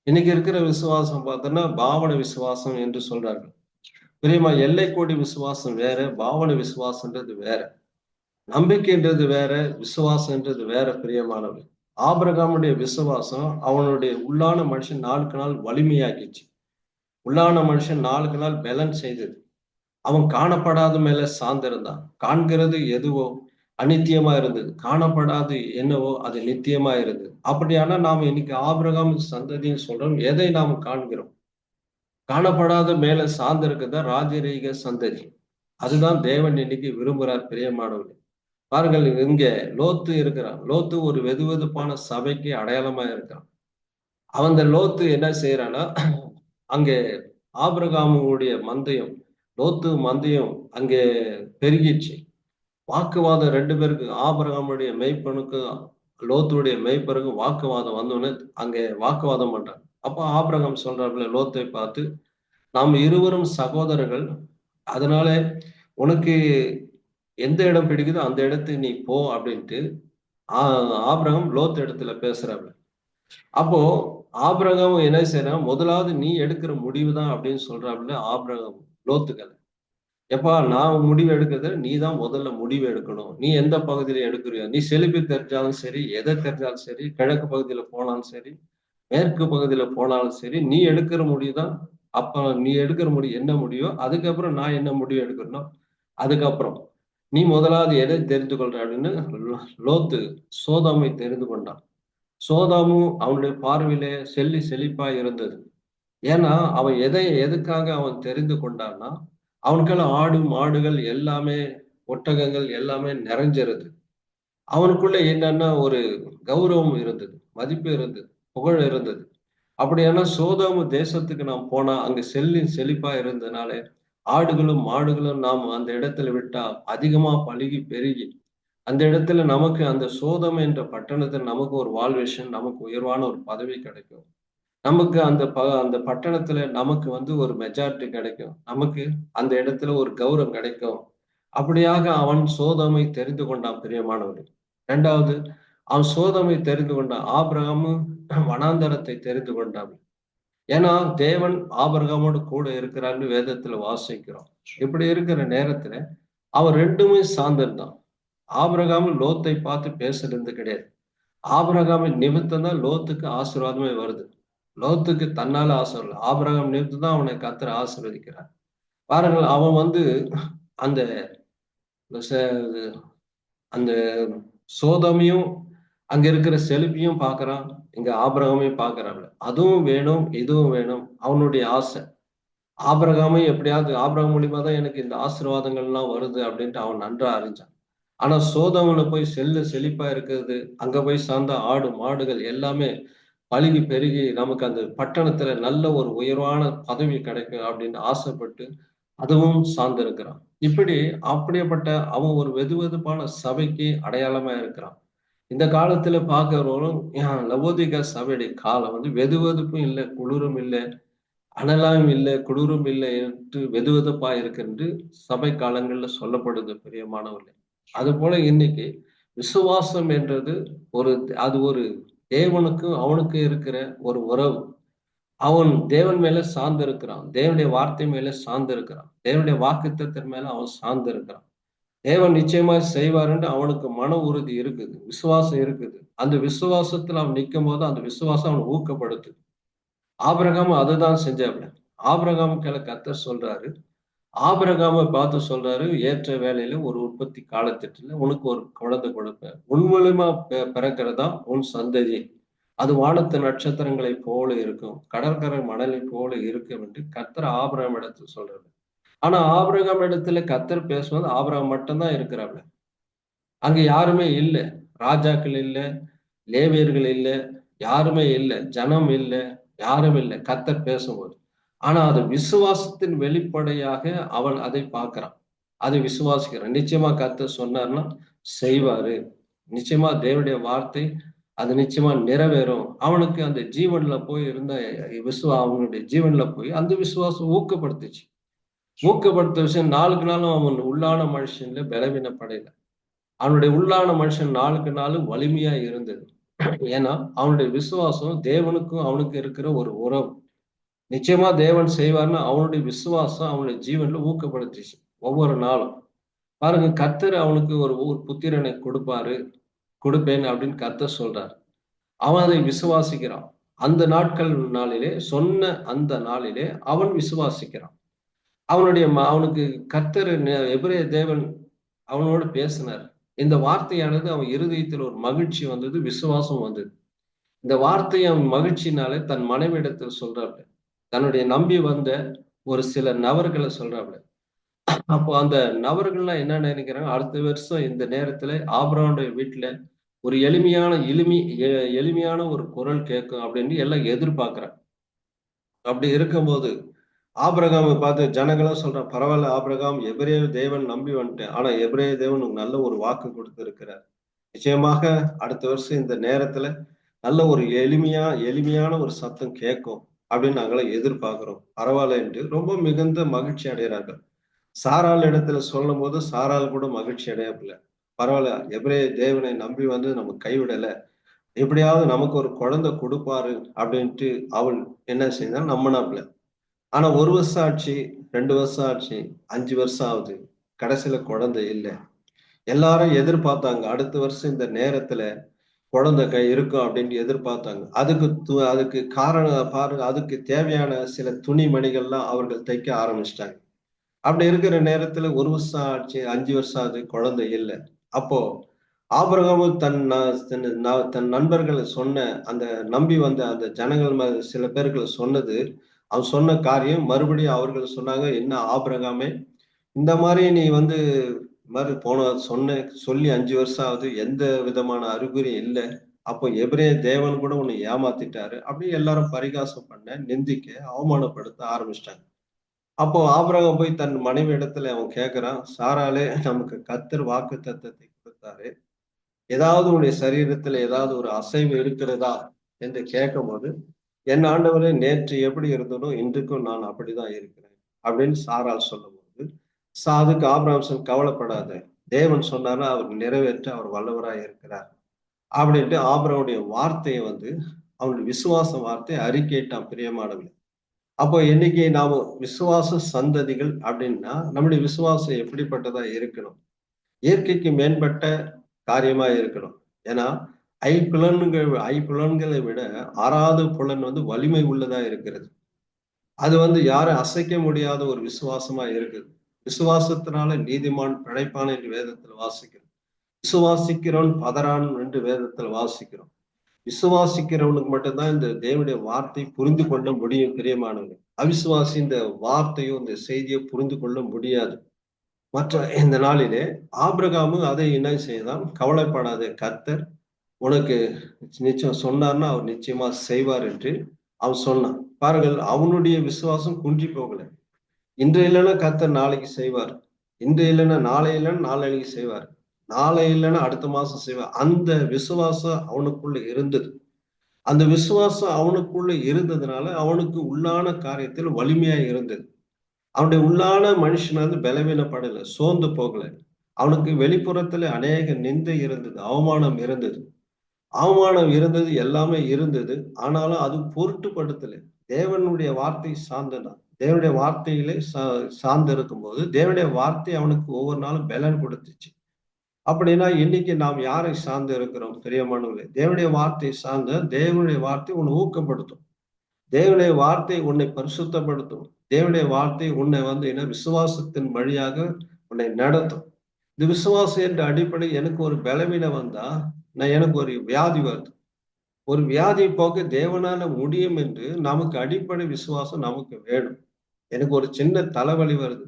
இன்னைக்கு இருக்கிற விசுவாசம் பார்த்தோன்னா பாவன விசுவாசம் என்று சொல்றார்கள். பிரியமா, எல்லை கோடி விசுவாசம் வேற, பாவன விசுவாசம்ன்றது வேற, நம்பிக்கைன்றது வேற, விசுவாசம்ன்றது வேற. பிரியமானவர், ஆபிரகாமுடைய விசுவாசம் அவனுடைய உள்ளான மனுஷன் நாளுக்கு நாள் வலிமையாக்கிச்சு. உள்ளான மனுஷன் நாளுக்கு நாள் பலன் செய்தது. அவன் காணப்படாத மேல சார்ந்திருந்தான். காண்கிறது எதுவோ அநித்தியமா இருந்தது, காணப்படாது என்னவோ அது நித்தியமா இருந்தது. அப்படியானா நாம் இன்னைக்கு ஆபிரகாம் சந்ததின்னு சொல்றோம். எதை நாம் காண்கிறோம்? காணப்படாத மேல சார்ந்திருக்குதான் ராஜரீக சந்ததி. அதுதான் தேவன் இன்னைக்கு விரும்புகிறார். பிரியமானவர்கள், பாருங்கள், இங்க லோத்து இருக்கிறான். லோத்து ஒரு வெதுவெதுப்பான சபைக்கு அடையாளமா இருக்கிறான். அவன் லோத்து என்ன செய்யறான்னா, அங்கே ஆபிரகாமுடைய மந்தையும் லோத்து மந்தையும் அங்கே பெருகிடுச்சு. வாக்குவாதம் ரெண்டு பேருக்கு, ஆபிரகாமுடைய மெய்ப்பனுக்கு லோத்துடைய மெய்ப்பனுக்கு வாக்குவாதம் வந்தோன்னு அங்கே வாக்குவாதம் பண்றாங்க. அப்போ ஆபிரகாம் சொல்றாப்புல லோத்தை பார்த்து, நாம் இருவரும் சகோதரர்கள், அதனால உனக்கு எந்த இடம் பிடிக்குதோ அந்த இடத்துக்கு நீ போ அப்படின்ட்டு ஆபிரகாம் லோத்து இடத்துல பேசுறாப்புல. அப்போ ஆபிரகாம் என்ன செய்யறான்? முதலாவது நீ எடுக்கிற முடிவு தான் அப்படின்னு சொல்றாப்புல ஆபிரகாம் லோத்துக்கள். எப்பா, நான் முடிவு எடுக்கிறது நீ தான் முதல்ல முடிவு எடுக்கணும். நீ எந்த பகுதியில எடுக்கிறியோ, நீ செழிப்பு தெரிஞ்சாலும் சரி, எதை தெரிஞ்சாலும் சரி, கிழக்கு பகுதியில போனாலும் சரி, மேற்கு பகுதியில போனாலும் சரி, நீ எடுக்கிற முடிவு தான். அப்ப நீ எடுக்கிற முடிவு என்ன முடிவோ, அதுக்கப்புறம் நான் என்ன முடிவு எடுக்கணும், அதுக்கப்புறம் நீ முதலாவது எதை தெரிந்து கொள்ற அப்படின்னு லோத்து சோதாமை தெரிந்து கொண்டான். சோதாமும் அவனுடைய பார்வையிலே செழிப்பா இருந்தது. ஏன்னா அவன் எதுக்காக அவன் தெரிந்து கொண்டான்னா, அவனுக்கெல்லாம் ஆடு மாடுகள் எல்லாமே, ஒட்டகங்கள் எல்லாமே நிறைஞ்சிருது. அவனுக்குள்ள என்னன்னா ஒரு கௌரவம் இருந்தது, மதிப்பு இருந்தது, புகழ் இருந்தது. அப்படியானா சோதோமு தேசத்துக்கு நாம் போனா அங்க செழிப்பா இருந்ததுனால ஆடுகளும் மாடுகளும் நாம் அந்த இடத்துல விட்டா அதிகமா பழுகி பெருகி அந்த இடத்துல நமக்கு அந்த சோதம் என்ற பட்டணத்தில் நமக்கு ஒரு வால்வேஷன், நமக்கு உயர்வான ஒரு பதவி கிடைக்கும். நமக்கு அந்த பட்டணத்துல நமக்கு ஒரு மெஜாரிட்டி கிடைக்கும், நமக்கு அந்த இடத்துல ஒரு கௌரவம் கிடைக்கும். அப்படியாக அவன் சோதோமை தெரிந்து கொண்டான். பிரியமானவர், இரண்டாவது அவன் சோதோமை தெரிந்து கொண்டான். ஆபிரகாமும் வனாந்தரத்தை தெரிந்து கொண்டான். ஏன்னா தேவன் ஆபிரகாமோடு கூட இருக்கிறான்னு வேதத்துல வாசிக்கிறோம். இப்படி இருக்கிற நேரத்துல அவன் ரெண்டுமே சார்ந்திருந்தான். ஆபிரகாம் லோத்தை பார்த்து பேசுறது கிடையாது. ஆபிரகாமின் நிமித்தம் தான் லோத்துக்கு ஆசீர்வாதமே வருது. லோத்துக்கு தன்னால ஆசீர்வாதம், ஆபிரகாம் நிமித்தம் தான் அவனை கர்த்தர் ஆசீர்வதிக்கிறார். பாருங்கள், அவன் வந்து அந்த அந்த சோதமையும் அங்க இருக்கிற செழிப்பையும் பார்க்கறான், இங்க ஆபிரகாமையும் பார்க்கறான்ல. அதுவும் வேணும், இதுவும் வேணும். அவனுடைய ஆசை. ஆபிரகாமை எப்படியாவது, ஆபிரகாம் மூலியமா தான் எனக்கு இந்த ஆசீர்வாதங்கள் எல்லாம் வருது அப்படின்ட்டு அவன் நன்றா அறிஞ்சான். ஆனா சோதோம்ல போய் செழிப்பா இருக்கிறது, அங்க போய் சார்ந்த ஆடு மாடுகள் எல்லாமே பலுகி பெருகி நமக்கு அந்த பட்டணத்துல நல்ல ஒரு உயர்வான பதவி கிடைக்கும் அப்படின்னு ஆசைப்பட்டு அதுவும் சார்ந்திருக்கிறான். இப்படி அப்படிப்பட்ட அவன் ஒரு வெதுவெதுப்பான சபைக்கு அடையாளமா இருக்கிறான். இந்த காலத்துல பார்க்கிறவரும் லவோதிகா சபையுடைய காலம் வந்து வெதுவெதுப்பும் இல்லை, குளிரும் இல்லை, அனலாயும் இல்லை, குளிரும் இல்லை என்று வெதுவெதுப்பா இருக்கு சபை காலங்கள்ல சொல்லப்படுது பிரியமானவர்களே. அது போல இன்னைக்கு விசுவாசம் என்றது அது ஒரு தேவனுக்கும் அவனுக்கு இருக்கிற ஒரு உறவு. அவன் தேவன் மேல சார்ந்து இருக்கிறான், தேவனுடைய வார்த்தை மேல சார்ந்து இருக்கிறான், தேவனுடைய வாக்குத்தத்தின் மேல அவன் சார்ந்து இருக்கிறான். தேவன் நிச்சயமா செய்வாருன்னு அவனுக்கு மன உறுதி இருக்குது, விசுவாசம் இருக்குது. அந்த விசுவாசத்துல அவன் நிற்கும் போது அந்த விசுவாசம் அவனை ஊக்கப்படுத்து. ஆபிரகாம் அதுதான் செஞ்சாப்ல. ஆபிரகாமுக்கு கர்த்தர் சொல்றாரு, ஆபிரகாமை பார்த்து சொல்றாரு, ஏற்ற வேலையில ஒரு உற்பத்தி காலத்திட்டுல உனக்கு ஒரு குழந்தை கொடுப்பேன், உன் மூலியமா பிறக்கிறதா உன் சந்ததி, அது வானத்து நட்சத்திரங்களை போல இருக்கும், கடற்கரை மணலை போல இருக்கும் என்று கர்த்தர் ஆபிரகாம் இடத்துல சொல்றாரு. ஆனா ஆபிரகாம் இடத்துல கர்த்தர் பேசுவது ஆபிரகாம் மட்டும்தான் இருக்கிறாப்ல. அங்க யாருமே இல்லை, ராஜாக்கள் இல்லை, லேவியர்கள் இல்லை, யாருமே இல்லை, ஜனம் இல்லை, யாரும் இல்லை கர்த்தர் பேசும்போது. ஆனா அது விசுவாசத்தின் வெளிப்படையாக அவன் அதை பார்க்கிறான், அதை விசுவாசிக்கிறான். நிச்சயமா கர்த்தர் சொன்னார்னா செய்வாரு, நிச்சயமா தேவனுடைய வார்த்தை அது நிச்சயமா நிறைவேறும். அவனுக்கு அந்த ஜீவன்ல போய் இருந்த அவனுடைய ஜீவன்ல போய் அந்த விசுவாசம் ஊக்கப்படுத்துச்சு. ஊக்கப்படுத்த விஷயம் நாளுக்கு நாளும் அவன் உள்ளான மனுஷன்ல பலவீனப்படையில, அவனுடைய உள்ளான மனுஷன் நாளுக்கு நாளும் வலிமையா இருந்தது. ஏன்னா அவனுடைய விசுவாசம் தேவனுக்கும் அவனுக்கு இருக்கிற ஒரு உறவு. நிச்சயமா தேவன் செய்வார்னு அவனுடைய விசுவாசம் அவனுடைய ஜீவன்ல ஊக்கப்படுத்திச்சு. ஒவ்வொரு நாளும் பாருங்க, கர்த்தர் அவனுக்கு ஒரு புத்திரனை கொடுப்பேன் அப்படின்னு கர்த்தர் சொல்றார். அவன் அதை விசுவாசிக்கிறான். அந்த நாளிலே சொன்ன அந்த நாளிலே அவன் விசுவாசிக்கிறான். அவனுக்கு கர்த்தர் எபிரேய தேவன் அவனோடு பேசினார். இந்த வார்த்தையானது அவன் இருதயத்தில் ஒரு மகிழ்ச்சி வந்தது, விசுவாசம் வந்தது. இந்த வார்த்தையை அவன் மகிழ்ச்சினாலே தன் மனைவியிடத்தில் சொல்றாப்ல, தன்னுடைய நம்பி வந்த ஒரு சில நபர்களை சொல்றாப்ல. அப்போ அந்த நபர்கள்லாம் என்ன நினைக்கிறாங்க, அடுத்த வருஷம் இந்த நேரத்துல ஆபிரகாமுடைய வீட்டுல ஒரு எளிமையான ஒரு குரல் கேட்கும் அப்படின்னு எல்லாம் எதிர்பார்க்கிறாங்க. அப்படி இருக்கும்போது ஆபிரகாமை பார்த்து ஜனங்களும் சொல்றான், பரவாயில்ல ஆபிரகாம், எபிரேய தேவன் நம்பி வந்துட்டேன், ஆனா எபிரேய தேவன் நல்ல ஒரு வாக்கு கொடுத்திருக்கிறார், நிச்சயமாக அடுத்த வருஷம் இந்த நேரத்துல நல்ல ஒரு எளிமையான ஒரு சத்தம் கேட்கும் அப்படின்னு நாங்களும் எதிர்பார்க்கிறோம், பரவாயில்ல என்று ரொம்ப மிகுந்த மகிழ்ச்சி அடைகிறார்கள். சாராள் இடத்துல சொல்லும் போது சாராள் கூட மகிழ்ச்சி அடையவில்லை. பரவாயில்ல, எபிரேய தேவனை நம்பி வந்து நம்ம கைவிடல, எப்படியாவது நமக்கு ஒரு குழந்தை கொடுப்பாரு அப்படின்ட்டு அவள் என்ன செய்தா நம்பினாப்ல. ஆனா 1 வருஷம் ஆச்சு, 2 வருஷம் ஆச்சு, 5 வருஷம் ஆகுது, கடைசியில குழந்தை இல்லை. எல்லாரும் எதிர்பார்த்தாங்க அடுத்த வருஷம் இந்த நேரத்துல குழந்தை இருக்கும் அப்படின்ட்டு எதிர்பார்த்தாங்க. அதுக்கு காரணம் பாருங்க, அதுக்கு தேவையான சில துணிமணிகள்லாம் அவர்கள் தைக்க ஆரம்பிச்சிட்டாங்க. அப்படி இருக்கிற நேரத்துல 1 வருஷம் ஆச்சு, 5 வருஷம் ஆகுது, குழந்தை இல்லை. அப்போ ஆபிரகாமும் தன் நண்பர்களை சொன்ன அந்த நம்பி வந்த அந்த ஜனங்கள் சில பேர்கள் சொன்னது, அவன் சொன்ன காரியம் மறுபடியும் அவர்கள் சொன்னாங்க, என்ன ஆபிரகாமே, இந்த மாதிரி நீ வந்து சொல்லி 5 வருஷம் ஆகுது, எந்த விதமான அறிகுறி இல்லை, அப்போ எபிரேய தேவன் கூட உன்னை ஏமாத்திட்டாரு அப்படி எல்லாரும் பரிகாசம் பண்ண, நிந்திக்க, அவமானப்படுத்த ஆரம்பிச்சிட்டாங்க. அப்போ ஆபிரகாம் போய் தன் மனைவி இடத்துல அவன் கேட்கிறான், சாராலே நமக்கு கர்த்தர் வாக்கு தத்தத்தை கொடுத்தாரு, ஏதாவது உன்னுடைய சரீரத்துல ஏதாவது ஒரு அசைவு இருக்கிறதா என்று கேட்கும் போது, என் ஆண்டவரே, நேற்று எப்படி இருந்தனோ இன்றைக்கும் நான் அப்படிதான் இருக்கிறேன் அப்படின்னு சாரால் சொல்லும் போது, அதுக்கு ஆபிரகாம் கவலைப்படாத, தேவன் சொன்னாரா அவர் நிறைவேற்ற அவர் வல்லவராய் இருக்கிறார் அப்படின்ட்டு ஆபிரகாமுடைய வார்த்தையை வந்து அவனுடைய விசுவாச வார்த்தை அறிக்கையிட்டான் பிரியமானவர்களே. அப்போ இன்னைக்கு நாம விசுவாச சந்ததிகள் அப்படின்னா நம்முடைய விசுவாசம் எப்படிப்பட்டதா இருக்கணும், இயற்கைக்கு மேம்பட்ட காரியமா இருக்கணும். ஏன்னா ஐம்புலன்களை விட ஆறாவது புலன் வந்து வலிமை உள்ளதா இருக்கிறது. அது வந்து யாரும் அசைக்க முடியாத ஒரு விசுவாசமா இருக்குது. விசுவாசத்தினால நீதிமான் பிழைப்பான் என்று வேதத்துல வாசிக்கிறோம். விசுவாசிக்கிறவன் பதறான் என்று வேதத்துல வாசிக்கிறோம். விசுவாசிக்கிறவனுக்கு மட்டும்தான் இந்த தேவனுடைய வார்த்தை புரிந்து கொள்ள முடியும் பிரியமானவங்க. அவிசுவாசி இந்த வார்த்தையோ இந்த செய்தியை புரிந்து கொள்ள முடியாது. மற்ற இந்த நாளிலே ஆபிரகாமும் அதை என்ன செய்தான்? கவலைப்படாத, கர்த்தர் உனக்கு நிச்சயம் சொன்னார்னா அவர் நிச்சயமா செய்வார் என்று அவன் சொன்னான். பாருங்கள், அவனுடைய விசுவாசம் குன்றி போகல. இன்று இல்லைன்னா கர்த்தர் நாளைக்கு செய்வார், இன்று இல்லைன்னா நாளை இல்லைன்னா நாளைக்கு செய்வார், நாளை இல்லைன்னா அடுத்த மாசம் செய்வார். அந்த விசுவாசம் அவனுக்குள்ள இருந்தது. அந்த விசுவாசம் அவனுக்குள்ள இருந்ததுனால அவனுக்கு உள்ளான காரியத்தில் வலிமையா இருந்தது. அவனுடைய உள்ளான மனுஷன் வந்து பலவீனப்படலை, சோர்ந்து போகல. அவனுக்கு வெளிப்புறத்துல அநேக நிந்தை இருந்தது, அவமானம் இருந்தது, எல்லாமே இருந்தது. ஆனாலும் அது பொருட்டுப்படுத்தலை. தேவனுடைய வார்த்தை சார்ந்தான். தேவனுடைய வார்த்தையிலே சார்ந்து இருக்கும் போது தேவனுடைய வார்த்தை அவனுக்கு ஒவ்வொரு நாளும் பலன் கொடுத்துச்சு. அப்படின்னா இன்னைக்கு நாம் யாரை சார்ந்து இருக்கிறோம் பிரியமானவர்களே? தேவனுடைய வார்த்தை சார்ந்த, தேவனுடைய வார்த்தை உன்னை ஊக்கப்படுத்தும், தேவனுடைய வார்த்தை உன்னை பரிசுத்தப்படுத்தும், தேவனுடைய வார்த்தை உன்னை வந்து என்ன விசுவாசத்தின் வழியாக உன்னை நடத்தும். இந்த விசுவாசம் என்ற அடிப்படை எனக்கு ஒரு பலவீனம் வந்தா, எனக்கு ஒரு வியாதி வருது, ஒரு வியாதி போக்க தேவனால முடியும் என்று நமக்கு அடிப்படை விசுவாசம் நமக்கு வேணும். எனக்கு ஒரு சின்ன தலைவலி வருது,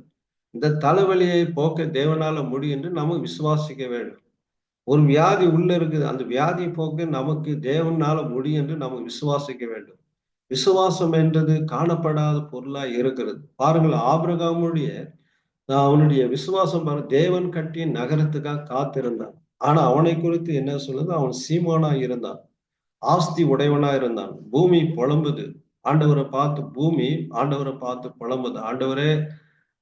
இந்த தலைவலியை போக்க தேவனால முடியும் என்று நமக்கு விசுவாசிக்க வேண்டும். ஒரு வியாதி உள்ள இருக்குது, அந்த வியாதியை போக்க நமக்கு தேவனால முடியும் என்று நமக்கு விசுவாசிக்க வேண்டும். விசுவாசம் என்றது காணப்படாத பொருளா இருக்கிறது. பாருங்கள், ஆபிரகாமுடைய அவனுடைய விசுவாசம் தேவன் கட்டிய நகரத்துக்காக காத்திருந்தான். ஆனா அவனை குறித்து என்ன சொல்லுது? அவன் சீமானா இருந்தான், ஆஸ்தி உடையவனா இருந்தான். பூமி புலம்புது, ஆண்டவரை பார்த்து பூமி ஆண்டவரை பார்த்து புலம்புது. ஆண்டவரே,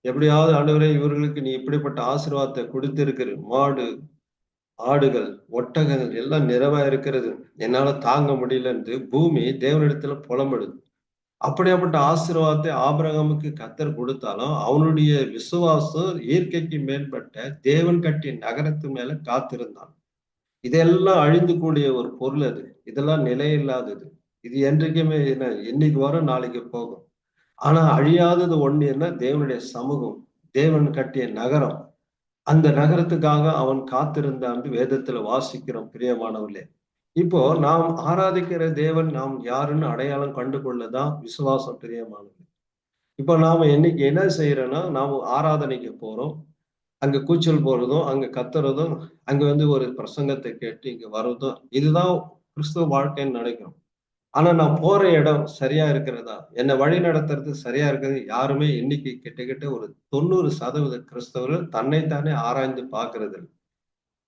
எப்படியாவது ஆண்டவரே, இவர்களுக்கு நீ இப்படிப்பட்ட ஆசீர்வாதத்தை கொடுத்திருக்கிற, மாடு ஆடுகள் ஒட்டகங்கள் எல்லாம் நிறைவா இருக்கிறது, என்னால தாங்க முடியலன்னு பூமி தேவனிடத்துல புலம்புடுது. அப்படியாப்பட்ட ஆசீர்வாதத்தை ஆபிரகாமுக்கு கர்த்தர் கொடுத்தாலும் அவனுடைய விசுவாசம் இயற்கைக்கு மேம்பட்ட தேவன் கட்டிய நகரத்து மேல காத்திருந்தான். இதெல்லாம் அழிந்து கூடிய ஒரு பொருள், அது இதெல்லாம் நிலையில்லாதது. இது என்றைக்குமே என்ன, இன்னைக்கு வரும் நாளைக்கு போகும். ஆனா அழியாதது ஒண்ணு என்ன? தேவனுடைய சமூகம், தேவன் கட்டிய நகரம். அந்த நகரத்துக்காக அவன் காத்திருந்தான் வேதத்துல வாசிக்கிறோம் பிரியமானவர்களே. இப்போ நாம் ஆராதிக்கிற தேவன் நாம் யாருன்னு அடையாளம் கண்டு கொள்ளதான் விசுவாசம் பிரியமானது. இப்போ நாம இன்னைக்கு என்ன செய்யறோம்னா, நாம் ஆராதனைக்கு போறோம், அங்க கூச்சல் போறதும், அங்க கத்துறதும், அங்க வந்து ஒரு பிரசங்கத்தை கேட்டு இங்க வர்றதும், இதுதான் கிறிஸ்துவ வாழ்க்கைன்னு நினைக்கிறோம். ஆனா நான் போற இடம் சரியா இருக்கிறதா, என்னை வழி நடத்துறது சரியா இருக்கிறது? யாருமே இன்னைக்கு கிட்டத்தட்ட ஒரு 90% கிறிஸ்தவர்கள் தன்னைத்தானே ஆராய்ந்து பார்க்கறது இல்லை.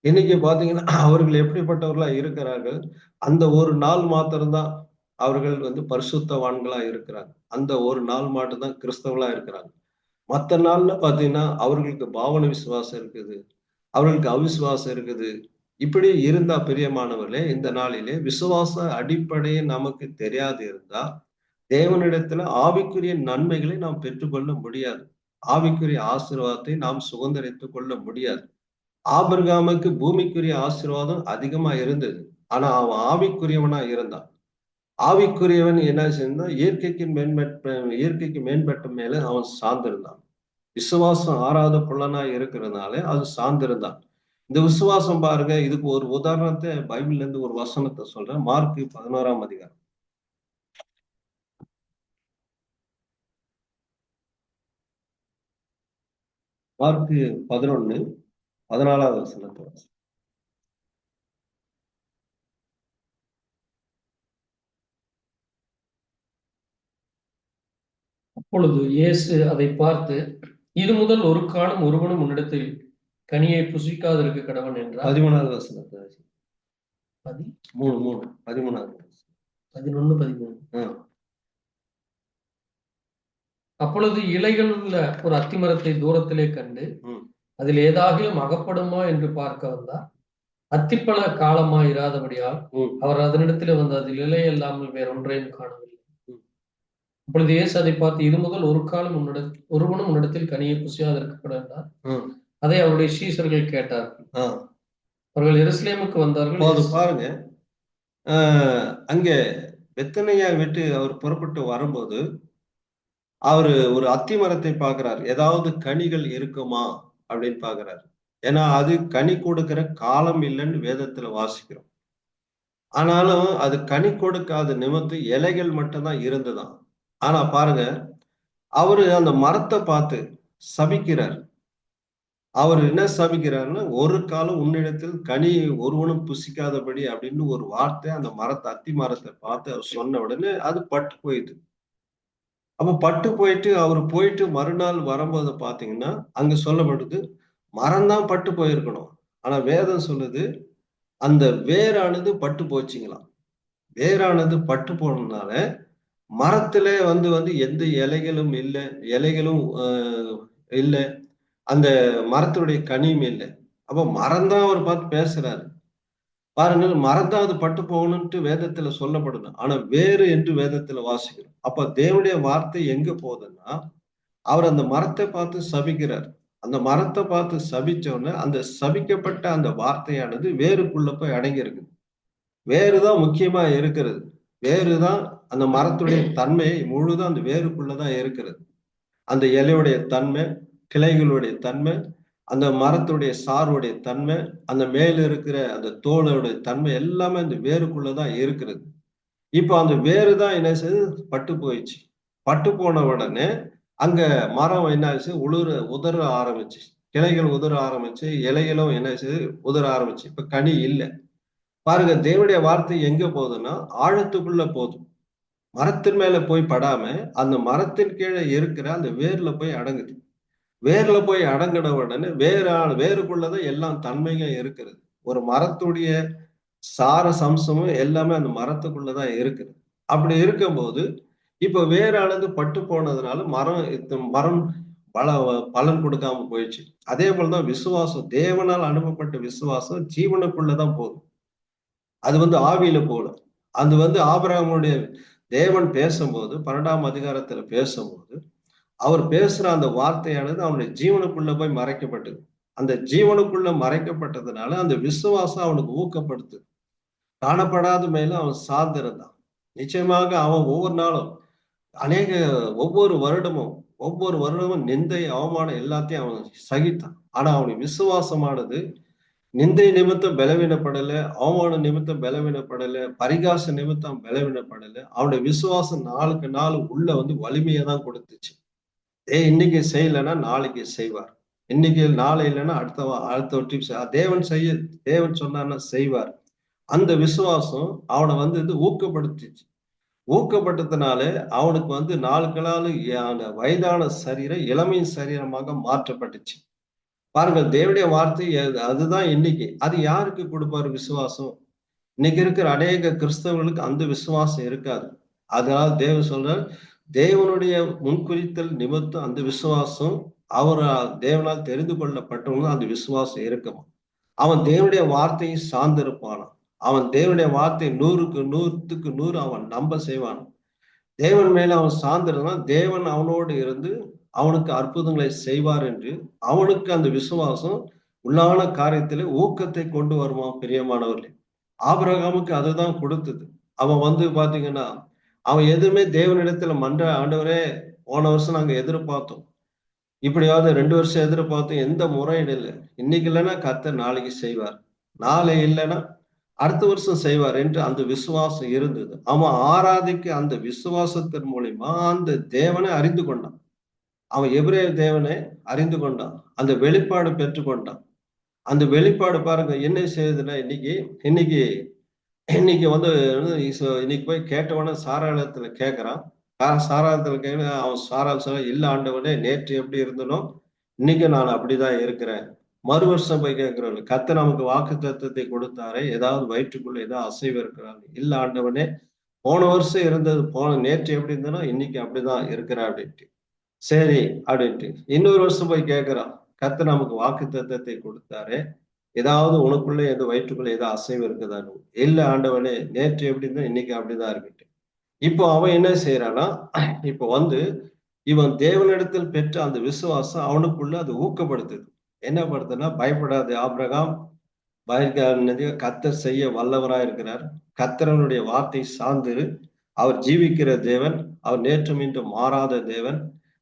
இன்னைக்கு பாத்தீங்கன்னா அவர்கள் எப்படிப்பட்டவர்களா இருக்கிறார்கள்? அந்த ஒரு நாள் மாத்திரம்தான் அவர்கள் வந்து பரிசுத்தவான்களா இருக்கிறாங்க. அந்த ஒரு நாள் மட்டும்தான் கிறிஸ்தவர்களா இருக்கிறாங்க. மற்ற நாள்ல பாத்தீங்கன்னா அவர்களுக்கு பாவன விசுவாசம் இருக்குது, அவர்களுக்கு அவிசுவாசம் இருக்குது. இப்படி இருந்தா பிரியமானவர்களே, இந்த நாளிலே விசுவாச அடிப்படையை நமக்கு தெரியாது இருந்தா தேவனிடத்துல ஆவிக்குரிய நன்மைகளை நாம் பெற்றுக்கொள்ள முடியாது, ஆவிக்குரிய ஆசீர்வாதத்தை நாம் சுதந்திரித்துக் கொள்ள முடியாது. ஆபிரகாமுக்கு பூமிக்குரிய ஆசீர்வாதம் அதிகமா இருந்தது, ஆனா அவன் ஆவிக்குரியவனா இருந்தான். ஆவிக்குரியவன் என்ன செஞ்சான்? இயற்கைக்கு மேம்பட்ட மேல அவன் சார்ந்திருந்தான். விசுவாசம் ஆறாத புலனா இருக்கிறதுனால அது சார்ந்திருந்தான். இந்த விசுவாசம் பாருங்க, இதுக்கு ஒரு உதாரணத்தை பைபிள்ல இருந்து ஒரு வசனத்தை சொல்றேன். மார்க் 11ஆம் அதிகாரம். மார்க் 11:14 வசனத்தை. அப்பொழுது இயேசு அதை பார்த்து, இது முதல் ஒரு காலம் ஒருவனும் உன்னிடத்தில் கனியை புசிக்காதிருக்க கடவன் என்றார். 13வது வசனத்தை. 13. 13வது. 11:13. அப்பொழுது இலைகள் உள்ள ஒரு அத்திமரத்தை தூரத்திலே கண்டு அதில் ஏதாகிலும் அகப்படுமா என்று பார்க்க வந்தார். அத்திப்பழ காலமா இராதபடியால் அவர் அதனிடத்தில் வந்து அதில் இலை இல்லாமல் வேறொன்றையும் காணவில்லை. அப்பொழுது இயேசு அதை பார்த்து, இது முதல் ஒரு காலம் ஒருவனும் உன்னிடத்தில் கனியை புசியாதிருக்க என்றார். அதை அவருடைய சீஷர்கள் கேட்டார்கள். அவர்கள் எருசலேமுக்கு வந்தார்கள். பாருங்க, அங்கே பெத்தனியா விட்டு அவர் புறப்பட்டு வரும்போது அவரு ஒரு அத்தி மரத்தை பார்க்கிறார். ஏதாவது கனிகள் இருக்குமா அப்படின்னு பார்க்கிறாரு. ஏன்னா அது கனி கொடுக்கிற காலம் இல்லைன்னு வேதத்துல வாசிக்கிறோம். ஆனாலும் அது கனி கொடுக்காத நிமித்தம் இலைகள் மட்டும்தான் இருந்துதான். ஆனா பாருங்க, அவரு அந்த மரத்தை பார்த்து சபிக்கிறார். அவர் என்ன சபிக்கிறாருன்னா, ஒரு காலம் உன்னிடத்தில் கனி ஒருவனும் புசிக்காதபடி அப்படின்னு ஒரு வார்த்தை அந்த மரத்தை, அத்தி மரத்தை பார்த்து அவர் சொன்ன உடனே அது பட்டு போயிடுது. அப்ப பட்டு போயிட்டு அவர் போயிட்டு மறுநாள் வரும்போது பாத்தீங்கன்னா அங்க சொல்லப்படுது, மரம்தான் பட்டு போயிருக்கணும். ஆனா வேதம் சொல்லுது அந்த வேரானது பட்டு போச்சுங்களாம். வேரானது பட்டு போனதுனால மரத்துல வந்து வந்து எந்த இலைகளும் இல்லை, இலைகளும் இல்லை, அந்த மரத்துடைய கனியும் இல்லை. அப்ப மரம்தான் அவர் பார்த்து பேசுறாரு. பாருங்கள், மரம்தான் அது பட்டு போகணும்ட்டு வேதத்துல சொல்லப்படணும். ஆனா வேறு என்று வேதத்துல வாசிக்கிறோம். அப்ப தேவனுடைய வார்த்தை எங்க போகுதுன்னா, அவர் அந்த மரத்தை பார்த்து சபிக்கிறார். அந்த மரத்தை பார்த்து சபிச்ச உடனே அந்த சபிக்கப்பட்ட அந்த வார்த்தையானது வேருக்குள்ள போய் அடங்கி இருக்குது. வேறுதான் முக்கியமா இருக்கிறது. வேறுதான் அந்த மரத்துடைய தன்மை முழுதும் அந்த வேருக்குள்ளதான் இருக்கிறது. அந்த இலையுடைய தன்மை, கிளைகளுடைய தன்மை, அந்த மரத்துடைய சாருடைய தன்மை, அந்த மேல இருக்கிற அந்த தோலுடைய தன்மை எல்லாமே அந்த வேருக்குள்ளதான் இருக்கிறது. இப்ப அந்த வேறுதான் என்ன செய்யுது, பட்டு போயிடுச்சு. பட்டு போன உடனே அங்க மரம் என்ன ஆச்சு, உதற ஆரம்பிச்சு, கிளைகள் உதற ஆரம்பிச்சு, இலைகளும் என்ன செய்யுது, உதற ஆரம்பிச்சு. இப்ப கனி இல்லை. பாருங்க, தேவனுடைய வார்த்தை எங்க போகுதுன்னா ஆழத்துக்குள்ள போகுது. மரத்தின் மேல போய் படாம அந்த மரத்தின் கீழே இருக்கிற அந்த வேர்ல போய் அடங்குது. வேர்ல போய் அடங்கின உடனே வேருக்குள்ளதான் எல்லாம் தன்மைகள் இருக்கிறது. ஒரு மரத்துடைய சார சம்சமும் எல்லாமே அந்த மரத்துக்குள்ளதான் இருக்குது. அப்படி இருக்கும்போது இப்ப வேறானது பட்டு போனதுனால மரம் பலன் கொடுக்காம போயிடுச்சு. அதே போலதான் விசுவாசம், தேவனால் அனுப்பப்பட்ட விசுவாசம் ஜீவனுக்குள்ளதான் போதும். அது வந்து ஆவியில போல. அது வந்து ஆபிரகாமுடைய தேவன் பேசும்போது 12ஆம் அதிகாரத்துல பேசும்போது அவர் பேசுற அந்த வார்த்தையானது அவனுடைய ஜீவனுக்குள்ள போய் மறைக்கப்பட்டது. அந்த ஜீவனுக்குள்ள மறைக்கப்பட்டதுனால அந்த விசுவாசம் அவனுக்கு ஊக்கப்படுத்து. காணப்படாத மேல அவன் சார்ந்திருந்தான். நிச்சயமாக அவன் ஒவ்வொரு நாளும் ஒவ்வொரு வருடமும் நிந்தை, அவமானம் எல்லாத்தையும் அவன் சகித்தான். ஆனா அவனுடைய விசுவாசமானது நிந்தை நிமித்தம் பலவீனப்படல, அவமான நிமித்தம் பலவீனப்படல, பரிகாச நிமித்தம் பலவீனப்படல. அவனுடைய விசுவாசம் நாளுக்கு நாள் உள்ள வந்து வலிமையை தான் கொடுத்துச்சு. இன்னைக்கு செய்யலைன்னா நாளைக்கு செய்வார். இன்னைக்கு நாளை இல்லைன்னா அடுத்த தேவன் சொன்னார்னா செய்வார். அந்த விசுவாசம் அவனை வந்து இது ஊக்கப்படுத்திச்சு. ஊக்கப்பட்டதுனால அவனுக்கு வந்து நாளுக்கு நாள் வயதான சரீரம் இளமையின் சரீரமாக மாற்றப்பட்டுச்சு. பாருங்கள், தேவனுடைய வார்த்தை அதுதான் இன்னைக்கு. அது யாருக்கு கொடுப்பாரு விசுவாசம்? இன்னைக்கு இருக்கிற அநேக கிறிஸ்தவர்களுக்கு அந்த விசுவாசம் இருக்காது. அதனால தேவன் சொல்றார், தேவனுடைய முன்குறித்தல் நிமித்தம் அந்த விசுவாசம் தேவனால் தெரிந்து கொள்ளப்பட்டவங்க அந்த விசுவாசம் இருக்குமா. அவன் தேவனுடைய வார்த்தையை சார்ந்திருப்பானா. அவன் தேவனுடைய வார்த்தை 100க்கு 100 அவன் நம்ப செய்வான். தேவன் மேல அவன் சார்ந்திருந்தான், தேவன் அவனோடு இருந்து அவனுக்கு அற்புதங்களை செய்வார் என்று அவனுக்கு அந்த விசுவாசம் உள்ளான காரியத்திலே ஊக்கத்தை கொண்டு வருமா. பிரியமானவர்களே, ஆபிரகாமுக்கு அதுதான் கொடுத்தது. அவன் வந்து பாத்தீங்கன்னா அவன் எதுவுமே தேவனிடத்துல ஆண்டவரே, போன வருஷம் நாங்க எதிர்பார்த்தோம், இப்படியாவது 2 வருஷம் எதிர்பார்த்தோம், எந்த முறையீடு இல்லை. இன்னைக்கு இல்லைன்னா கர்த்தர் நாளைக்கு செய்வார், நாளை இல்லைன்னா அடுத்த வருஷம் செய்வார் என்று அந்த விசுவாசம் இருந்தது. அவன் ஆராதிக்க அந்த விசுவாசத்தின் மூலியமா அந்த தேவனை அறிந்து கொண்டான். அவன் எபிரேய தேவனை அறிந்து கொண்டான், அந்த வெளிப்பாடு பெற்றுக்கொண்டான். அந்த வெளிப்பாடு பாருங்க என்ன செய்யுதுன்னா, இன்னைக்கு வந்து இன்னைக்கு போய் கேட்டவன சாராளத்துல கேட்கறான். சாராளத்துல கேட்க அவன் சாராள் சொல்ல, இல்ல ஆண்டவனே, நேற்று எப்படி இருந்தனோ இன்னைக்கு நான் அப்படிதான் இருக்கிறேன். மறு வருஷம் போய் கேட்கிறோம், கர்த்தர் நமக்கு வாக்கு தத்துவத்தை கொடுத்தாரே, ஏதாவது வயிற்றுக்குள்ள ஏதாவது அசைவு இருக்கிறாங்க. இல்ல ஆண்டவனே, போன வருஷம் இருந்தது நேற்று எப்படி இருந்தனோ இன்னைக்கு அப்படிதான் இருக்கிறேன் அப்படின்ட்டு. சரி அப்படின்ட்டு இன்னொரு வருஷம் போய் கேட்கிறான், கர்த்தர் நமக்கு வாக்கு தத்துவத்தை கொடுத்தாரு, ஏதாவது உனக்குள்ள ஏதோ வயிற்றுக்குள்ள ஏதோ அசைவு இருக்குதான்னு. இல்ல ஆண்டவனே, நேற்று எப்படி இருந்தா இன்னைக்கு அப்படிதான் இருக்கு. இப்போ அவன் என்ன செய்யறான்னா, இப்போ வந்து இவன் தேவனிடத்தில் பெற்ற அந்த விசுவாசம் அவனுக்குள்ள அது ஊக்கப்படுத்துது. என்ன படுத்துனா, பயப்படாது ஆபிரகாம், பயக்கானது கர்த்தர் செய்ய வல்லவராய் இருக்கிறார். கர்த்தரனுடைய வார்த்தை சார்ந்து அவர் ஜீவிக்கிற தேவன். அவர் நேற்றும் இன்று மாறாத தேவன்.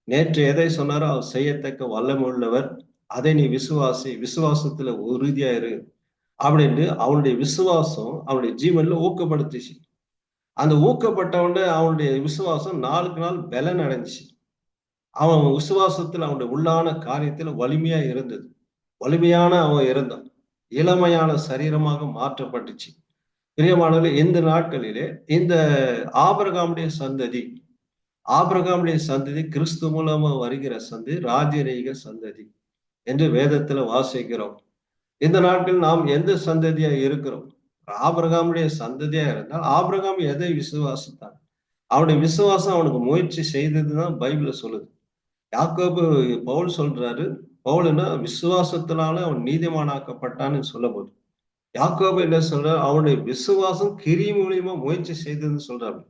நேற்று எதை சொன்னாரோ அவர் செய்யத்தக்க வல்லமை உள்ளவர். அதை நீ விசுவாசி, விசுவாசத்துல உறுதியா இரு அப்படின்ட்டு அவனுடைய விசுவாசம் அவனுடைய ஜீவன்ல ஊக்கப்படுத்துச்சு. அந்த ஊக்கப்பட்டவன் அவனுடைய விசுவாசம் நாளுக்கு நாள் பலன் அடைஞ்சிச்சு. அவன் விசுவாசத்துல அவனுடைய உள்ளான காரியத்துல வலிமையா இருந்தது. வலிமையான அவன் இருந்தான். இளமையான சரீரமாக மாற்றப்பட்டுச்சு. பிரியமானவர்களே, இந்த நாட்களிலே இந்த ஆபிரகாமுடைய சந்ததி கிறிஸ்து மூலமா வருகிற சந்ததி ராஜரீக சந்ததி என்று வேதத்துல வாசிக்கிறோம். இந்த நாட்கள் நாம் எந்த சந்ததியா இருக்கிறோம்? ஆபிரகாமுடைய சந்ததியா இருந்தால் ஆபிரகாம் எதை விசுவாசித்தான்? அவனுடைய விசுவாசம் அவனுக்கு முயற்சி செய்ததுதான் பைபிள்ல சொல்லுது. யாக்கோபு பவுல் சொல்றாரு, பவுல்னா விசுவாசத்தினால அவன் நீதிமானாக்கப்பட்டான்னு சொல்ல போது. யாக்கோபு என்ன சொல்ற? அவனுடைய விசுவாசம் கிரி மூலியமா முயற்சி செய்ததுன்னு சொல்றாரு.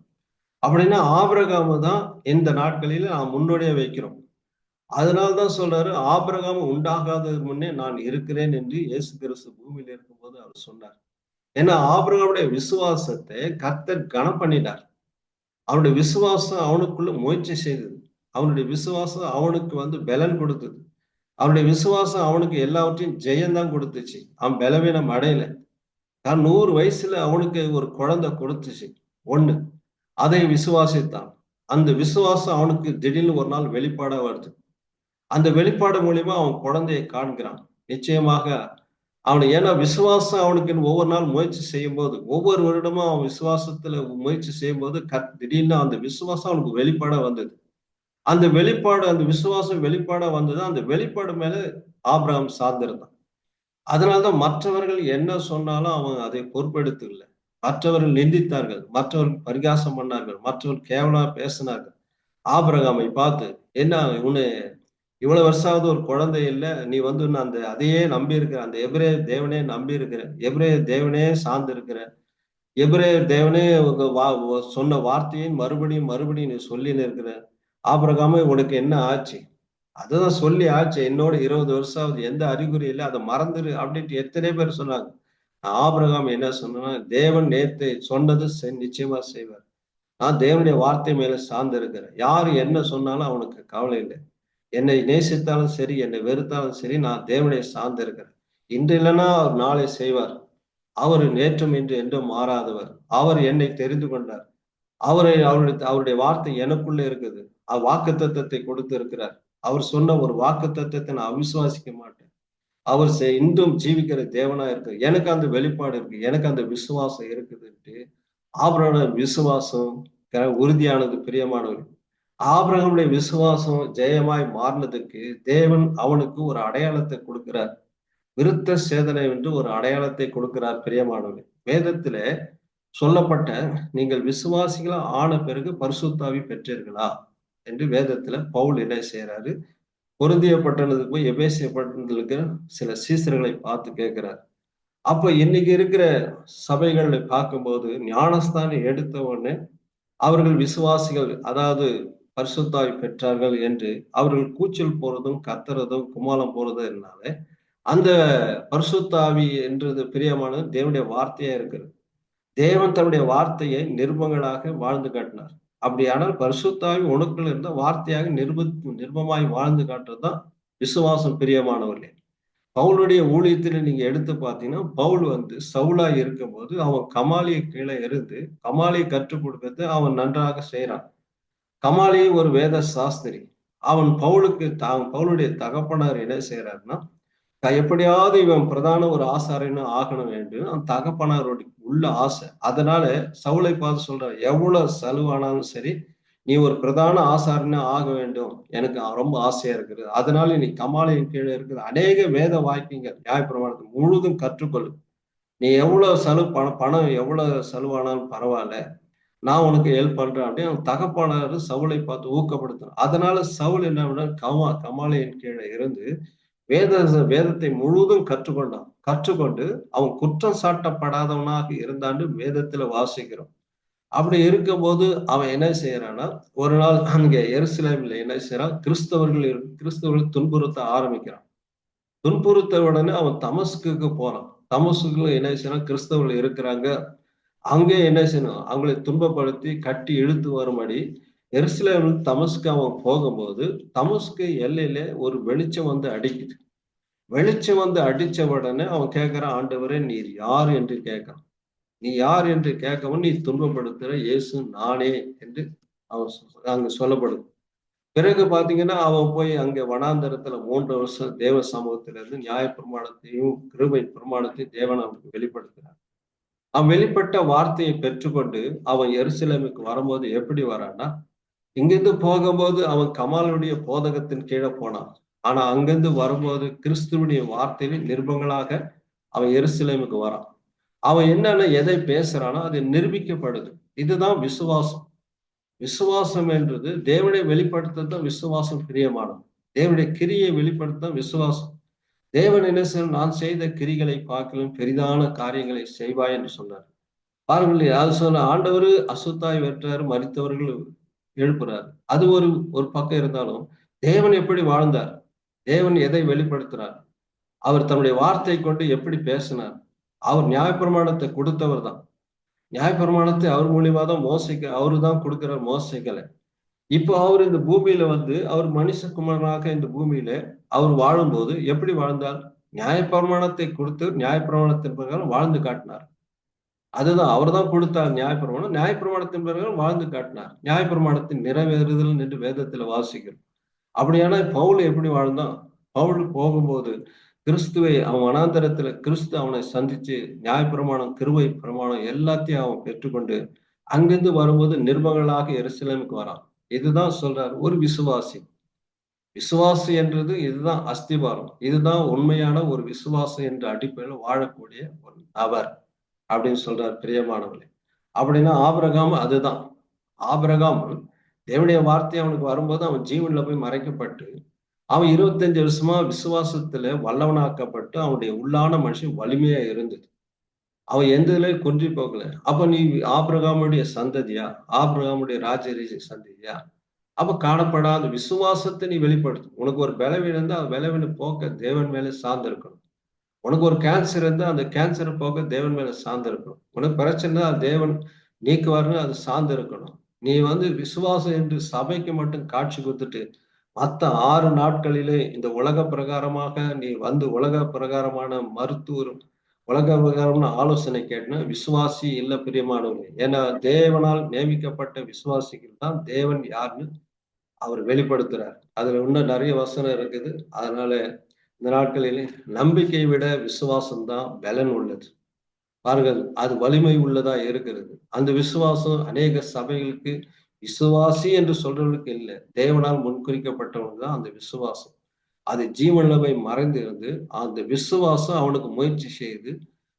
அப்படின்னா ஆபிரகாம தான் இந்த நாட்களில நாம் முன்னோடியா வைக்கிறோம். அதனால்தான் சொல்றாரு, ஆபிரகாம் உண்டாகாதது முன்னே நான் இருக்கிறேன் என்று இயேசு கிறிஸ்து பூமியில இருக்கும்போது அவர் சொன்னார். ஏன்னா ஆபிரகாமுடைய விசுவாசத்தை கர்த்தர் கனம் பண்ணிட்டார். அவனுடைய விசுவாசம் அவனுக்குள்ள முயற்சி செய்தது. அவனுடைய விசுவாசம் அவனுக்கு பலன் கொடுத்தது. அவனுடைய விசுவாசம் அவனுக்கு எல்லாவற்றையும் ஜெயம்தான் கொடுத்துச்சு. அவன் பலவீனம் அடையல. தான் 100 வயசுல அவனுக்கு ஒரு குழந்தை கொடுத்துச்சு ஒண்ணு. அதை விசுவாசித்தான். அந்த விசுவாசம் அவனுக்கு திடீர்னு ஒரு நாள் வெளிப்பாடா வருது. அந்த வெளிப்பாடு மூலியமா அவன் குழந்தையை காண்கிறான். நிச்சயமாக ஏன்னா விசுவாசம் அவனுக்கு ஒவ்வொரு நாள் முயற்சி செய்யும் போது, ஒவ்வொரு வருடமும் அவன் விசுவாசத்துல முயற்சி செய்யும் போது திடீர்னு அந்த விசுவாசம் அவனுக்கு வெளிப்பாடா வந்தது. அந்த விசுவாசம் வெளிப்பாடா வந்தது. அந்த வெளிப்பாடு மேல ஆபிரகாம் சார்ந்திருந்தான். அதனால்தான் மற்றவர்கள் என்ன சொன்னாலும் அவன் அதை பொறுப்பெடுத்துக்கல. மற்றவர்கள் நிந்தித்தார்கள், மற்றவர்கள் பரிகாசம் பண்ணார்கள், மற்றவர்கள் கேவலமா பேசினார்கள். ஆபிரகாமை பார்த்து, என்ன உன்னை இவ்வளவு வருஷமாவது ஒரு குழந்தை இல்லை, நீ அந்த அதையே நம்பி இருக்கிற, அந்த எபிரேய தேவனே நம்பி இருக்கிற, எபிரேய தேவனே சார்ந்து இருக்கிற, எபிரேய தேவனே சொன்ன வார்த்தையை மறுபடியும் நீ சொல்லின்னு இருக்கிற. ஆபிரகாமே உனக்கு என்ன ஆச்சு? அதுதான் சொல்லி ஆச்சு, என்னோட 20 வருஷம் ஆகுது, எந்த அறிகுறி இல்லை, அதை மறந்துரு அப்படின்ட்டு எத்தனை பேர் சொன்னாங்க. ஆபிரகாம் என்ன சொன்னா, தேவன் நேத்து சொன்னது நிச்சயமா செய்வார். நான் தேவனுடைய வார்த்தை மேல சார்ந்து இருக்கிறேன். யாரு என்ன சொன்னாலும் அவனுக்கு கவலை இல்லை. என்னை நேசித்தாலும் சரி, என்னை வெறுத்தாலும் சரி, நான் தேவனை சார்ந்து இருக்கிறேன். இன்று இல்லைன்னா அவர் நாளை செய்வார். அவர் நேற்றும் இன்று என்றும் மாறாதவர். அவர் என்னை தெரிந்து கொண்டார். அவருடைய வார்த்தை எனக்குள்ள இருக்குது. வாக்குத்தத்தத்தை கொடுத்து இருக்கிறார். அவர் சொன்ன ஒரு வாக்குத்தத்தத்தை நான் அவிசுவாசிக்க மாட்டேன். அவர் இன்றும் ஜீவிக்கிற தேவனா இருக்கு. எனக்கு அந்த வெளிப்பாடு இருக்கு, எனக்கு அந்த விசுவாசம் இருக்குதுன்ட்டு ஆபிரகாம் விசுவாசம் உறுதியானது. பிரியமானவர், ஆபிரகாமுடைய விசுவாசம் ஜெயமாய் மாறினதுக்கு தேவன் அவனுக்கு ஒரு அடையாளத்தை கொடுக்கிறார். விருத்த சேதனை என்று ஒரு அடையாளத்தை கொடுக்கிறார். பிரியமானவர், வேதத்துல சொல்லப்பட்ட நீங்கள் விசுவாசிகளா ஆன பிறகு பரிசுத்தாவி பெற்றீர்களா என்று வேதத்துல பவுல் என்ன செய்யறாரு? கொரிந்திய பட்டணத்துக்கு போய் எபேசிய பட்டணத்துக்கு சில சீசர்களை பார்த்து கேட்கிறார். அப்ப இன்னைக்கு இருக்கிற சபைகளை பார்க்கும்போது ஞானஸ்தானம் எடுத்த உடனே அவர்கள் விசுவாசிகள், அதாவது பரிசுத்தாவி பெற்றார்கள் என்று அவர்கள் கூச்சல் போறதும் கத்துறதும் குமாலம் போறதுனால அந்த பரிசுத்தாவி என்றது பிரியமானது தேவனுடைய வார்த்தையா இருக்கிறது. தேவன் தன்னுடைய வார்த்தையை நிருபங்களாக வாழ்ந்து காட்டினார். அப்படியானால் பரிசுத்தாவி உனக்குள்ள இருந்த வார்த்தையாக நிருபமாய் வாழ்ந்து காட்டுறதுதான் விசுவாசம். பிரியமானவர்களே, பவுலுடைய ஊழியத்துல நீங்க எடுத்து பார்த்தீங்கன்னா, பவுல் சவுலா இருக்கும்போது அவன் கமாலியை கீழே இருந்து கமாலியை கற்றுக் கொடுக்கிறது அவன் நன்றாக செய்யறான். கமாலி ஒரு வேத சாஸ்திரி. அவன் பவுலுடைய தகப்பனார் என்ன செய்யறாருன்னா, எப்படியாவது இவன் பிரதான ஒரு ஆசாரியன்னு ஆகணும் என்று அவன் தகப்பனாரோட உள்ள ஆசை. அதனால சவுலை பார்த்து சொல்றாரு, எவ்வளவு செலவானாலும் சரி, நீ ஒரு பிரதான ஆசாரியனா ஆக வேண்டும், எனக்கு ரொம்ப ஆசையா இருக்குது. அதனால நீ கமாலியின் கீழே இருக்குது அநேக வேத வாக்கியங்கள் நியாயப்பிரமாணத்தை முழுதும் கற்றுக்கொள்ளு. நீ எவ்வளவு பணம் எவ்வளவு செலவானாலும் பரவாயில்ல, நான் உனக்கு ஹெல்ப் பண்றேன் அப்படின்னு அவன் தகப்பனார் சவுலை பார்த்து ஊக்கப்படுத்துறான். அதனால சவுல் என்ன பண்ண, கமாலியின் கீழே இருந்து வேதத்தை முழுதும் கற்றுக்கொண்டு அவன் குற்றம் சாட்டப்படாதவனாக இருந்தாண்டு வேதத்துல வாசிக்கிறோம். அப்படி இருக்கும்போது அவன் என்ன செய்யறான்னா, ஒரு நாள் அங்க எருசலேம்ல என்ன செய்யறான், கிறிஸ்தவர்கள் துன்புறுத்த ஆரம்பிக்கிறான். துன்புறுத்த உடனே அவன் தமஸ்குக்கு போறான். தமஸ்குல என்ன செய்யணும், கிறிஸ்தவர்கள் இருக்கிறாங்க. அங்கே என்ன செய்யணும், அவங்களை துன்பப்படுத்தி கட்டி இழுத்து வரும்படி எருசலேமில் தமஸ்கு அவன் போகும்போது தமஸ்கு எல்லையில ஒரு வெளிச்சம் வந்து அடிக்குது. வெளிச்சம் வந்து அடிச்ச உடனே அவன் கேட்கிறான், ஆண்டவரே நீர் யார் என்று கேட்கிறான். நீ யார் என்று கேட்கவும், நீ துன்பப்படுத்துற இயேசு நானே என்று அவன் அங்க சொல்லப்படுது. பிறகு பாத்தீங்கன்னா அவன் போய் அங்க வனாந்தரத்துல 3 வருஷம் தேவ சமூகத்திலிருந்து நியாயப்பிரமாணத்தையும் கிருபை பிரமாணத்தையும் தேவன் அவனுக்கு வெளிப்படுத்தினார். அவன் வெளிப்பட்ட வார்த்தையை பெற்றுக்கொண்டு அவன் எருசலேமுக்கு வரும்போது எப்படி வரான்னா, இங்கிருந்து போகும்போது அவன் கமாலுடைய போதகத்தின் கீழே போனான். ஆனா அங்கிருந்து வரும்போது கிறிஸ்துவனுடைய வார்த்தையில நிருபங்களாக அவன் எருசலேமுக்கு வரான். அவன் என்னன்னா எதை பேசுறானோ அது நிரூபிக்கப்படுது. இதுதான் விசுவாசம். விசுவாசம் என்றது தேவனை வெளிப்படுத்த விசுவாசம் பிரியமானது. தேவனுடைய கிரியை வெளிப்படுத்த விசுவாசம். தேவன் என்ன செய்ய, நான் செய்த கிரிகளை பார்க்கலும் பெரிதான காரியங்களை செய்வாய் என்று சொன்னார். பாருங்கள், அது சொன்ன ஆண்டவர் அசுத்தாய் வெற்றார், மரித்தவர்கள் எழுப்புறார். அது ஒரு பக்கம் இருந்தாலும் தேவன் எப்படி வாழ்ந்தார், தேவன் எதை வெளிப்படுத்தினார், அவர் தன்னுடைய வார்த்தை கொண்டு எப்படி பேசினார். அவர் நியாயப்பிரமாணத்தை கொடுத்தவர் தான். நியாயப்பிரமாணத்தை அவர் மூலியமா தான் அவரு தான் கொடுக்கிறார் மோசைகளை. இப்போ அவர் இந்த பூமியில வந்து அவர் மனுஷகுமாரனாக இந்த பூமியில அவர் வாழும்போது எப்படி வாழ்ந்தார், நியாயப்பிரமாணத்தை கொடுத்து நியாயப்பிரமாணத்தின் பிரகாரம் வாழ்ந்து காட்டினார். அதுதான் அவர் தான் கொடுத்தார் நியாயப்பிரமாணம். நியாயப்பிரமாணத்தின் பிரகாரம் வாழ்ந்து காட்டினார். நியாயப்பிரமாணத்தின் நிறைவேறுதல் என்று வேதத்துல வாசிக்கிறோம். அப்படியான பவுல் எப்படி வாழ்ந்தான், பவுல் போகும்போது கிறிஸ்துவை அவன் வனாந்தரத்துல கிறிஸ்து அவனை சந்திச்சு நியாயப்பிரமாணம் கிருபை பிரமாணம் எல்லாத்தையும் அவன் பெற்றுக்கொண்டு அங்கிருந்து வரும்போது நிருபங்களாக எருசலேமுக்கு வரான். இதுதான் சொல்றாரு ஒரு விசுவாசி. விசுவாசி என்றது இதுதான் அஸ்திபாரம். இதுதான் உண்மையான ஒரு விசுவாசம் என்ற அடிப்படையில் வாழக்கூடிய ஒரு நபர் அப்படின்னு சொல்றாரு பிரியமானவர்களே. அப்படின்னா ஆபிரகாம் அதுதான். ஆபிரகாம் தேவனுடைய வார்த்தை அவனுக்கு வரும்போது அவன் ஜீவன்ல போய் மறைக்கப்பட்டு அவன் 25 வருஷமா விசுவாசத்துல வல்லவனாக்கப்பட்டு அவனுடைய உள்ளான மனுஷன் வலிமையா இருந்தது. அவன் எந்த இதுல குன்றி போகல. அப்ப நீ ஆபிரகாமுடைய சந்ததியா, ஆபிரகாமுடைய ராஜரீக சந்ததியா? அப்ப காணப்படாத விசுவாசத்தை நீ வெளிப்படுத்தும். உனக்கு ஒரு பலவீனம் இருந்தா அந்த பலவீனம் போக்க தேவன் மேல சார்ந்து இருக்கணும். உனக்கு ஒரு கேன்சர் இருந்தா அந்த கேன்சரை போக்க தேவன் மேல சார்ந்து இருக்கணும். உனக்கு பிரச்சனை அது தேவன் நீக்குவாருன்னு அது சார்ந்து இருக்கணும். நீ வந்து விசுவாசம் என்று சபைக்கு மட்டும் காட்சி கொடுத்துட்டு மற்ற 6 நாட்களிலே இந்த உலக பிரகாரமாக நீ வந்து உலக பிரகாரமான மருத்துவரும் உலக பிரகாரமான ஆலோசனை கேட்டனா விசுவாசி இல்ல பிரியமானவங்க. ஏன்னா தேவனால் நியமிக்கப்பட்ட விசுவாசிகள் தான் தேவன் யாருன்னு அவர் வெளிப்படுத்துறார். அதுல இன்னும் நிறைய வசனம் இருக்குது. அதனால இந்த நாட்களிலே நம்பிக்கையை விட விசுவாசம் தான் பலன் உள்ளது. பாருங்கள், அது வலிமை உள்ளதா இருக்கிறது. அந்த விசுவாசம் அநேக சபைகளுக்கு விசுவாசி என்று சொல்றவர்களுக்கு இல்லை, தேவனால் முன்குறிக்கப்பட்டவங்க தான் அந்த விசுவாசம். அது ஜீவன்ல போய் மறைந்திருந்து அந்த விசுவாசம் அவனுக்கு முயற்சி செய்து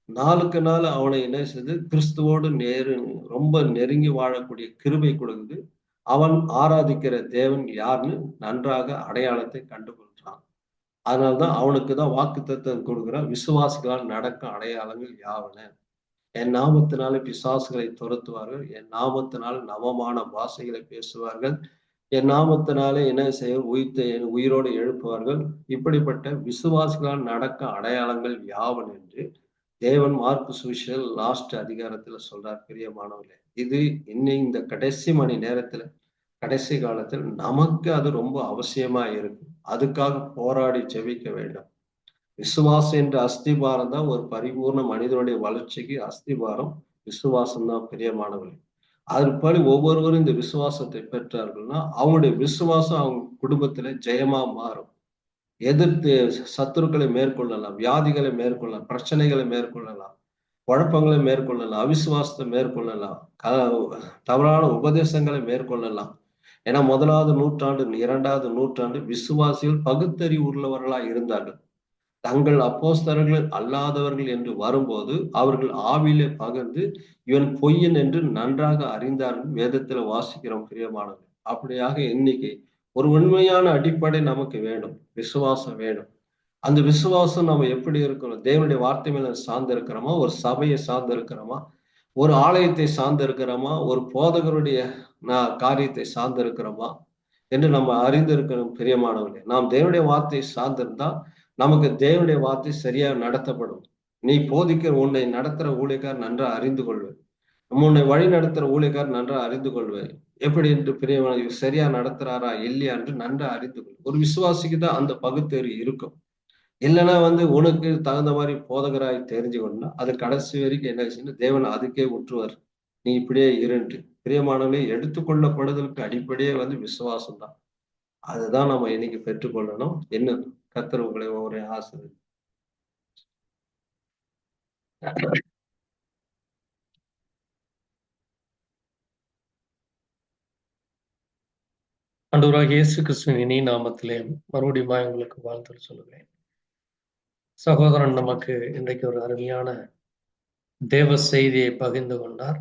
நாளுக்கு நாள் அவனை என்ன செய்து கிறிஸ்துவோடு ரொம்ப நெருங்கி வாழக்கூடிய கிருபை கொடுக்குது. அவன் ஆராதிக்கிற தேவன் யாருன்னு நன்றாக அடையாளத்தை கண்டுகொள்றான். அதனால்தான் அவனுக்கு தான் வாக்குத்தத்தம் கொடுக்குறான், விசுவாசிகளால் நடக்கும் அடையாளங்கள் யாவன. என் நாமத்தினாலே பிசாசுகளை துரத்துவார்கள், என் நாமத்தினால் நவமான பாஷைகளை பேசுவார்கள், என் நாமத்தினாலே என்ன செய்ய உயிரோடு எழுப்புவார்கள். இப்படிப்பட்ட விசுவாசிகளால் நடக்க அடையாளங்கள் யாவன் என்று தேவன் மார்க்கு சுவிசேஷம் லாஸ்ட் அதிகாரத்துல சொல்றார் பிரியமானவர்களே. இது இன்னும் இந்த கடைசி மணி நேரத்துல கடைசி காலத்தில் நமக்கு அது ரொம்ப அவசியமா இருக்கு. அதுக்காக போராடி ஜெபிக்க வேண்டும். விசுவாசம் என்ற அஸ்திபாரம் தான் ஒரு பரிபூர்ண மனிதனுடைய வளர்ச்சிக்கு அஸ்திபாரம் விசுவாசம் தான் பிரியமானவர்களே. அதன்படி ஒவ்வொருவரும் இந்த விசுவாசத்தை பெற்றார்கள்னா அவங்களுடைய விசுவாசம் அவங்க குடும்பத்துல ஜெயமா மாறும். எதிர்த்து சத்துருக்களை மேற்கொள்ளலாம், வியாதிகளை மேற்கொள்ளலாம், பிரச்சனைகளை மேற்கொள்ளலாம், குழப்பங்களை மேற்கொள்ளலாம், அவிசுவாசத்தை மேற்கொள்ளலாம், தவறான உபதேசங்களை மேற்கொள்ளலாம். ஏன்னா 1வது நூற்றாண்டு 2வது நூற்றாண்டு விசுவாசிகள் பகுத்தறிவு உள்ளவர்களாய் இருந்தார்கள். தங்கள் அப்போஸ்தலர்கள் அல்லாதவர்கள் என்று வரும்போது அவர்கள் ஆவிலே பகிர்ந்து இவன் பொய்யன் என்று நன்றாக அறிந்தார்கள். வேதத்துல வாசிக்கிறோம் பிரியமானது. அப்படியாக இன்னைக்கு ஒரு உண்மையான அடிப்படை நமக்கு வேணும், விசுவாசம் வேணும். அந்த விசுவாசம் நம்ம எப்படி இருக்கணும், தேவனுடைய வார்த்தை மேல சார்ந்து இருக்கிறோமா, ஒரு சபையை சார்ந்து இருக்கிறோமா, ஒரு ஆலயத்தை சார்ந்து இருக்கிறோமா, ஒரு போதகருடைய காரியத்தை சார்ந்து இருக்கிறோமா என்று நம்ம அறிந்திருக்கணும் பிரியமானவர்களே. நாம் தேவனுடைய வார்த்தையை சார்ந்திருந்தா நமக்கு தேவனுடைய வார்த்தை சரியாக நடத்தப்படும். நீ போதிக்கிற உன்னை நடத்துற ஊழியக்கார் நன்றா அறிந்து கொள்வேன். உன்னை வழி நடத்துற ஊழியக்கார் நன்றா அறிந்து கொள்வேன். எப்படி என்று பிரியமான சரியா நடத்துறாரா இல்லையா என்று நன்றா அறிந்து கொள். ஒரு விசுவாசிக்கு தான் அந்த பகுத்தறிவு இருக்கும். இல்லைன்னா உனக்கு தகுந்த மாதிரி போதகராய் தெரிஞ்சுக்கணும்னா அது கடைசி வரைக்கும் என்ன ஆச்சுன்னா தேவன் அதுக்கே விட்டுருவார். நீ இப்படியே இருண்டு. பிரியமானவர்களே, எடுத்துக்கொள்ளப்படுதலுக்கு அடிப்படையே விசுவாசம் தான். அதுதான் நம்ம இன்னைக்கு பெற்றுக்கொள்ளணும். என்ன கர்த்தர் உங்களை ஒவ்வொரு ஆசீர்வதிப்பார். ஆண்டவராகிய இயேசு கிறிஸ்துவின் இனிய நாமத்திலே மறுபடியும் உங்களுக்கு வாழ்த்து சொல்லுகிறேன். சகோதரன் நமக்கு இன்றைக்கு ஒரு அருமையான தேவ செய்தியை பகிர்ந்து கொண்டார்.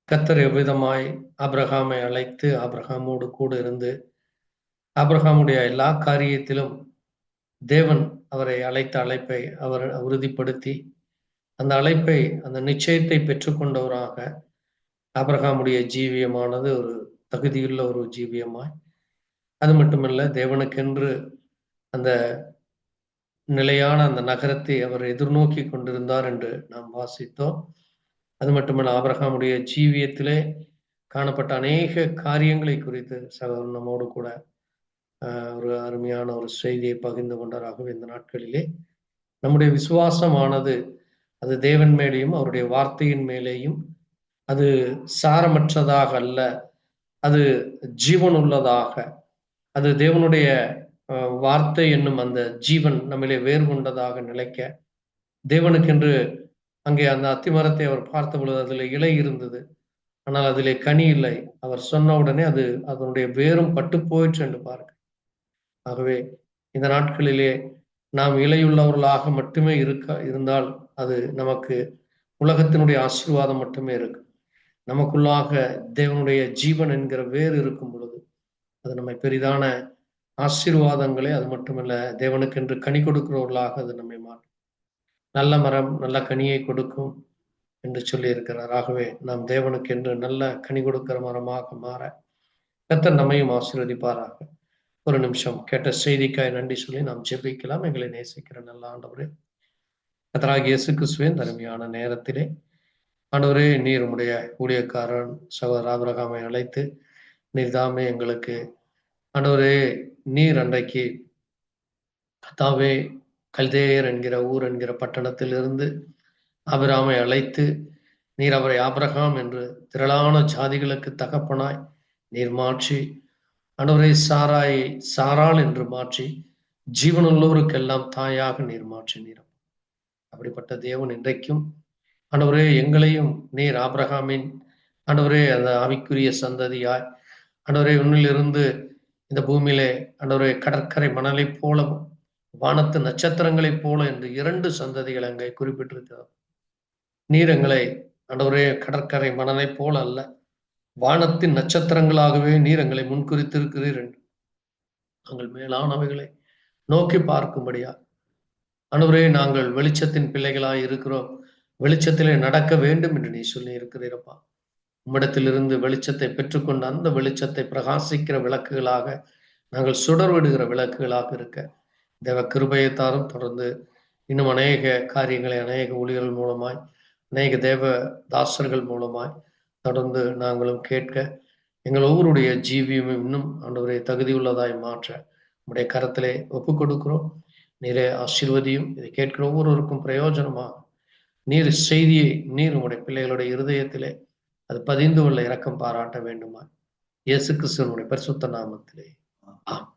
கர்த்தர் எவ்விதமாய் ஆபிரகாமை அழைத்து ஆபிரகாமோடு கூட இருந்து ஆபிரகாமுடைய எல்லா காரியத்திலும் தேவன் அவரை அழைத்த அழைப்பை அவர் உறுதிப்படுத்தி அந்த அழைப்பை அந்த நிச்சயத்தை பெற்றுக்கொண்டவராக ஆபிரகாமுடைய ஜீவியமானது ஒரு தகுதியுள்ள ஒரு ஜீவியமாய், அது மட்டுமல்ல தேவனுக்கென்று அந்த நிலையான அந்த நகரத்தை அவர் எதிர்நோக்கி கொண்டிருந்தார் என்று நாம் வாசித்தோம். அது மட்டுமல்ல ஆபிரகாமுடைய ஜீவியத்திலே காணப்பட்ட அநேக காரியங்களை குறித்து சகோதரன் நம்மோடு கூட ஒரு அருமையான ஒரு செய்தியை பகிர்ந்து கொண்டாராகவே இந்த நாட்களிலே நம்முடைய விசுவாசமானது அது தேவன் மேலேயும் அவருடைய வார்த்தையின் மேலேயும் அது சாரமற்றதாக அல்ல, அது ஜீவன் உள்ளதாக, அது தேவனுடைய வார்த்தை என்னும் அந்த ஜீவன் நம்மளே வேறு கொண்டதாக நிலைக்க தேவனுக்கென்று அங்கே அந்த அத்திமரத்தை அவர் பார்த்த பொழுது அதில் இலை இருந்தது, ஆனால் அதிலே கனி இல்லை. அவர் சொன்ன உடனே அது அதனுடைய வேரும் பட்டு போயிற்று என்று பாருங்க. ஆகவே இந்த நாட்களிலே நாம் இலையுள்ளவர்களாக மட்டுமே இருந்தால் அது நமக்கு உலகத்தினுடைய ஆசீர்வாதம் மட்டுமே இருக்கு. நமக்குள்ளாக தேவனுடைய ஜீவன் என்கிற வேறு இருக்கும் பொழுது அது நம்மை பெரிதான ஆசீர்வாதங்களே, அது மட்டுமல்ல தேவனுக்கென்று கனி கொடுக்கிறவர்களாக அது நம்மை மாற்றும். நல்ல மரம் நல்ல கனியை கொடுக்கும் என்று சொல்லி இருக்கிறார். ஆகவே நாம் தேவனுக்கென்று நல்ல கனி கொடுக்கிற மரமாக மாற கர்த்தர் நம்மையும் ஆசீர்வதிப்பாராக. ஒரு நிமிஷம் கேட்ட செய்திக்காய் நன்றி சொல்லி நாம் ஜெபிக்கலாம். எங்களை நேசிக்கிற நல்ல ஆண்டவரே, கர்த்தராகிய இயேசு கிறிஸ்துவின் அருமையான நேரத்திலே ஆண்டவரே, நீர் உம்முடைய ஊழியக்காரன் சகோதரர் ஆபிரகாமை அழைத்து நீர் தாமே எங்களுக்கு ஆண்டவரே, நீர் அன்றைக்கு கர்த்தாவே கல்தேயர் என்கிற ஊர் என்கிற பட்டணத்தில் இருந்து ஆபிரகாமை அழைத்து நீர் அவரை ஆபிரகாம் என்று திரளான ஜாதிகளுக்கு தகப்பனாய் நீர் மாற்றி ஆண்டவரே சாராயை சாராள் என்று மாற்றி ஜீவனுள்ளோருக்கெல்லாம் தாயாக நீர் மாற்றினீர். அப்படிப்பட்ட தேவன் இன்றைக்கும் ஆண்டவரே எங்களையும் நீர் ஆபிரகாமின் ஆண்டவரே அந்த ஆவிக்குரிய சந்ததியாய் ஆண்டவரே உன்னிலிருந்து இந்த பூமியிலே ஆண்டவரே கடற்கரை மணலை போலவும் வானத்து நட்சத்திரங்களைப் போல என்று 2 சந்ததிகள் அங்கே குறிப்பிட்டிருக்கிறார். நீர் எங்களை ஆண்டவரே கடற்கரை மணலை போல அல்ல, வானத்தின் நட்சத்திரங்களாகவே நீர் எங்களை முன்குறித்திருக்கிறீர் என்று நாங்கள் மேலானவைகளை நோக்கி பார்க்கும்படியா ஆண்டவரே நாங்கள் வெளிச்சத்தின் பிள்ளைகளாய் இருக்கிறோம், வெளிச்சத்திலே நடக்க வேண்டும் என்று நீ சொல்லி இருக்கிறீரப்பா. உம்மிடத்திலிருந்து வெளிச்சத்தை பெற்றுக்கொண்டு அந்த வெளிச்சத்தை பிரகாசிக்கிற விளக்குகளாக நாங்கள் சுடர் விடுகிற விளக்குகளாக இருக்க தேவ கிருபையைத்தாரும் தொடர்ந்து இன்னும் அநேக காரியங்களை அநேக ஊழியர்கள் மூலமாய் அநேக தேவ தாசர்கள் மூலமாய் தொடர்ந்து நாங்களும் கேட்க எங்கள் ஒவ்வொருடைய ஜீவியம் இன்னும் ஆண்டவரை தகுதியுள்ளதாய் மாற்ற உம்முடைய கரத்திலே ஒப்பு கொடுக்கிறோம். நீரே ஆசீர்வதியும். இதை கேட்கிற ஒவ்வொருவருக்கும் பிரயோஜனமாக நீர் செய்தியை நீர் உம்முடைய பிள்ளைகளுடைய இருதயத்திலே அது பதிந்து கொள்ள இரக்கம் பாராட்ட வேண்டுமா இயேசு கிறிஸ்துவினுடைய பரிசுத்த நாமத்திலே ஆம்.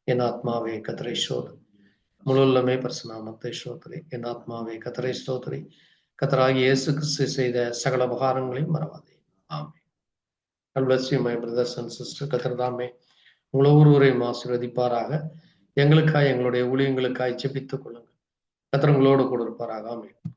என் ஆத்மாவே கர்த்தரை ஸ்தோத்திரி, முழுவதுமே பரிசுநாமத்தை ஸ்தோத்திரி. என் ஆத்மாவே கர்த்தரை ஸ்தோத்திரி, கர்த்தராகிய இயேசு கிறிஸ்து செய்த சகல உபகாரங்களையும் மறவாதே. ஆமென். God bless you, my brothers and sisters. கர்த்தர் தாமே உங்கள் ஒவ்வொருவரையும் ஆசீர்வதிப்பாராக. எங்களுக்காய் எங்களுடைய ஊழியங்களுக்காய் ஜெபித்துக் கொள்ளுங்கள். கர்த்தர் உங்களோடு கூட இருப்பாராக. ஆமென்.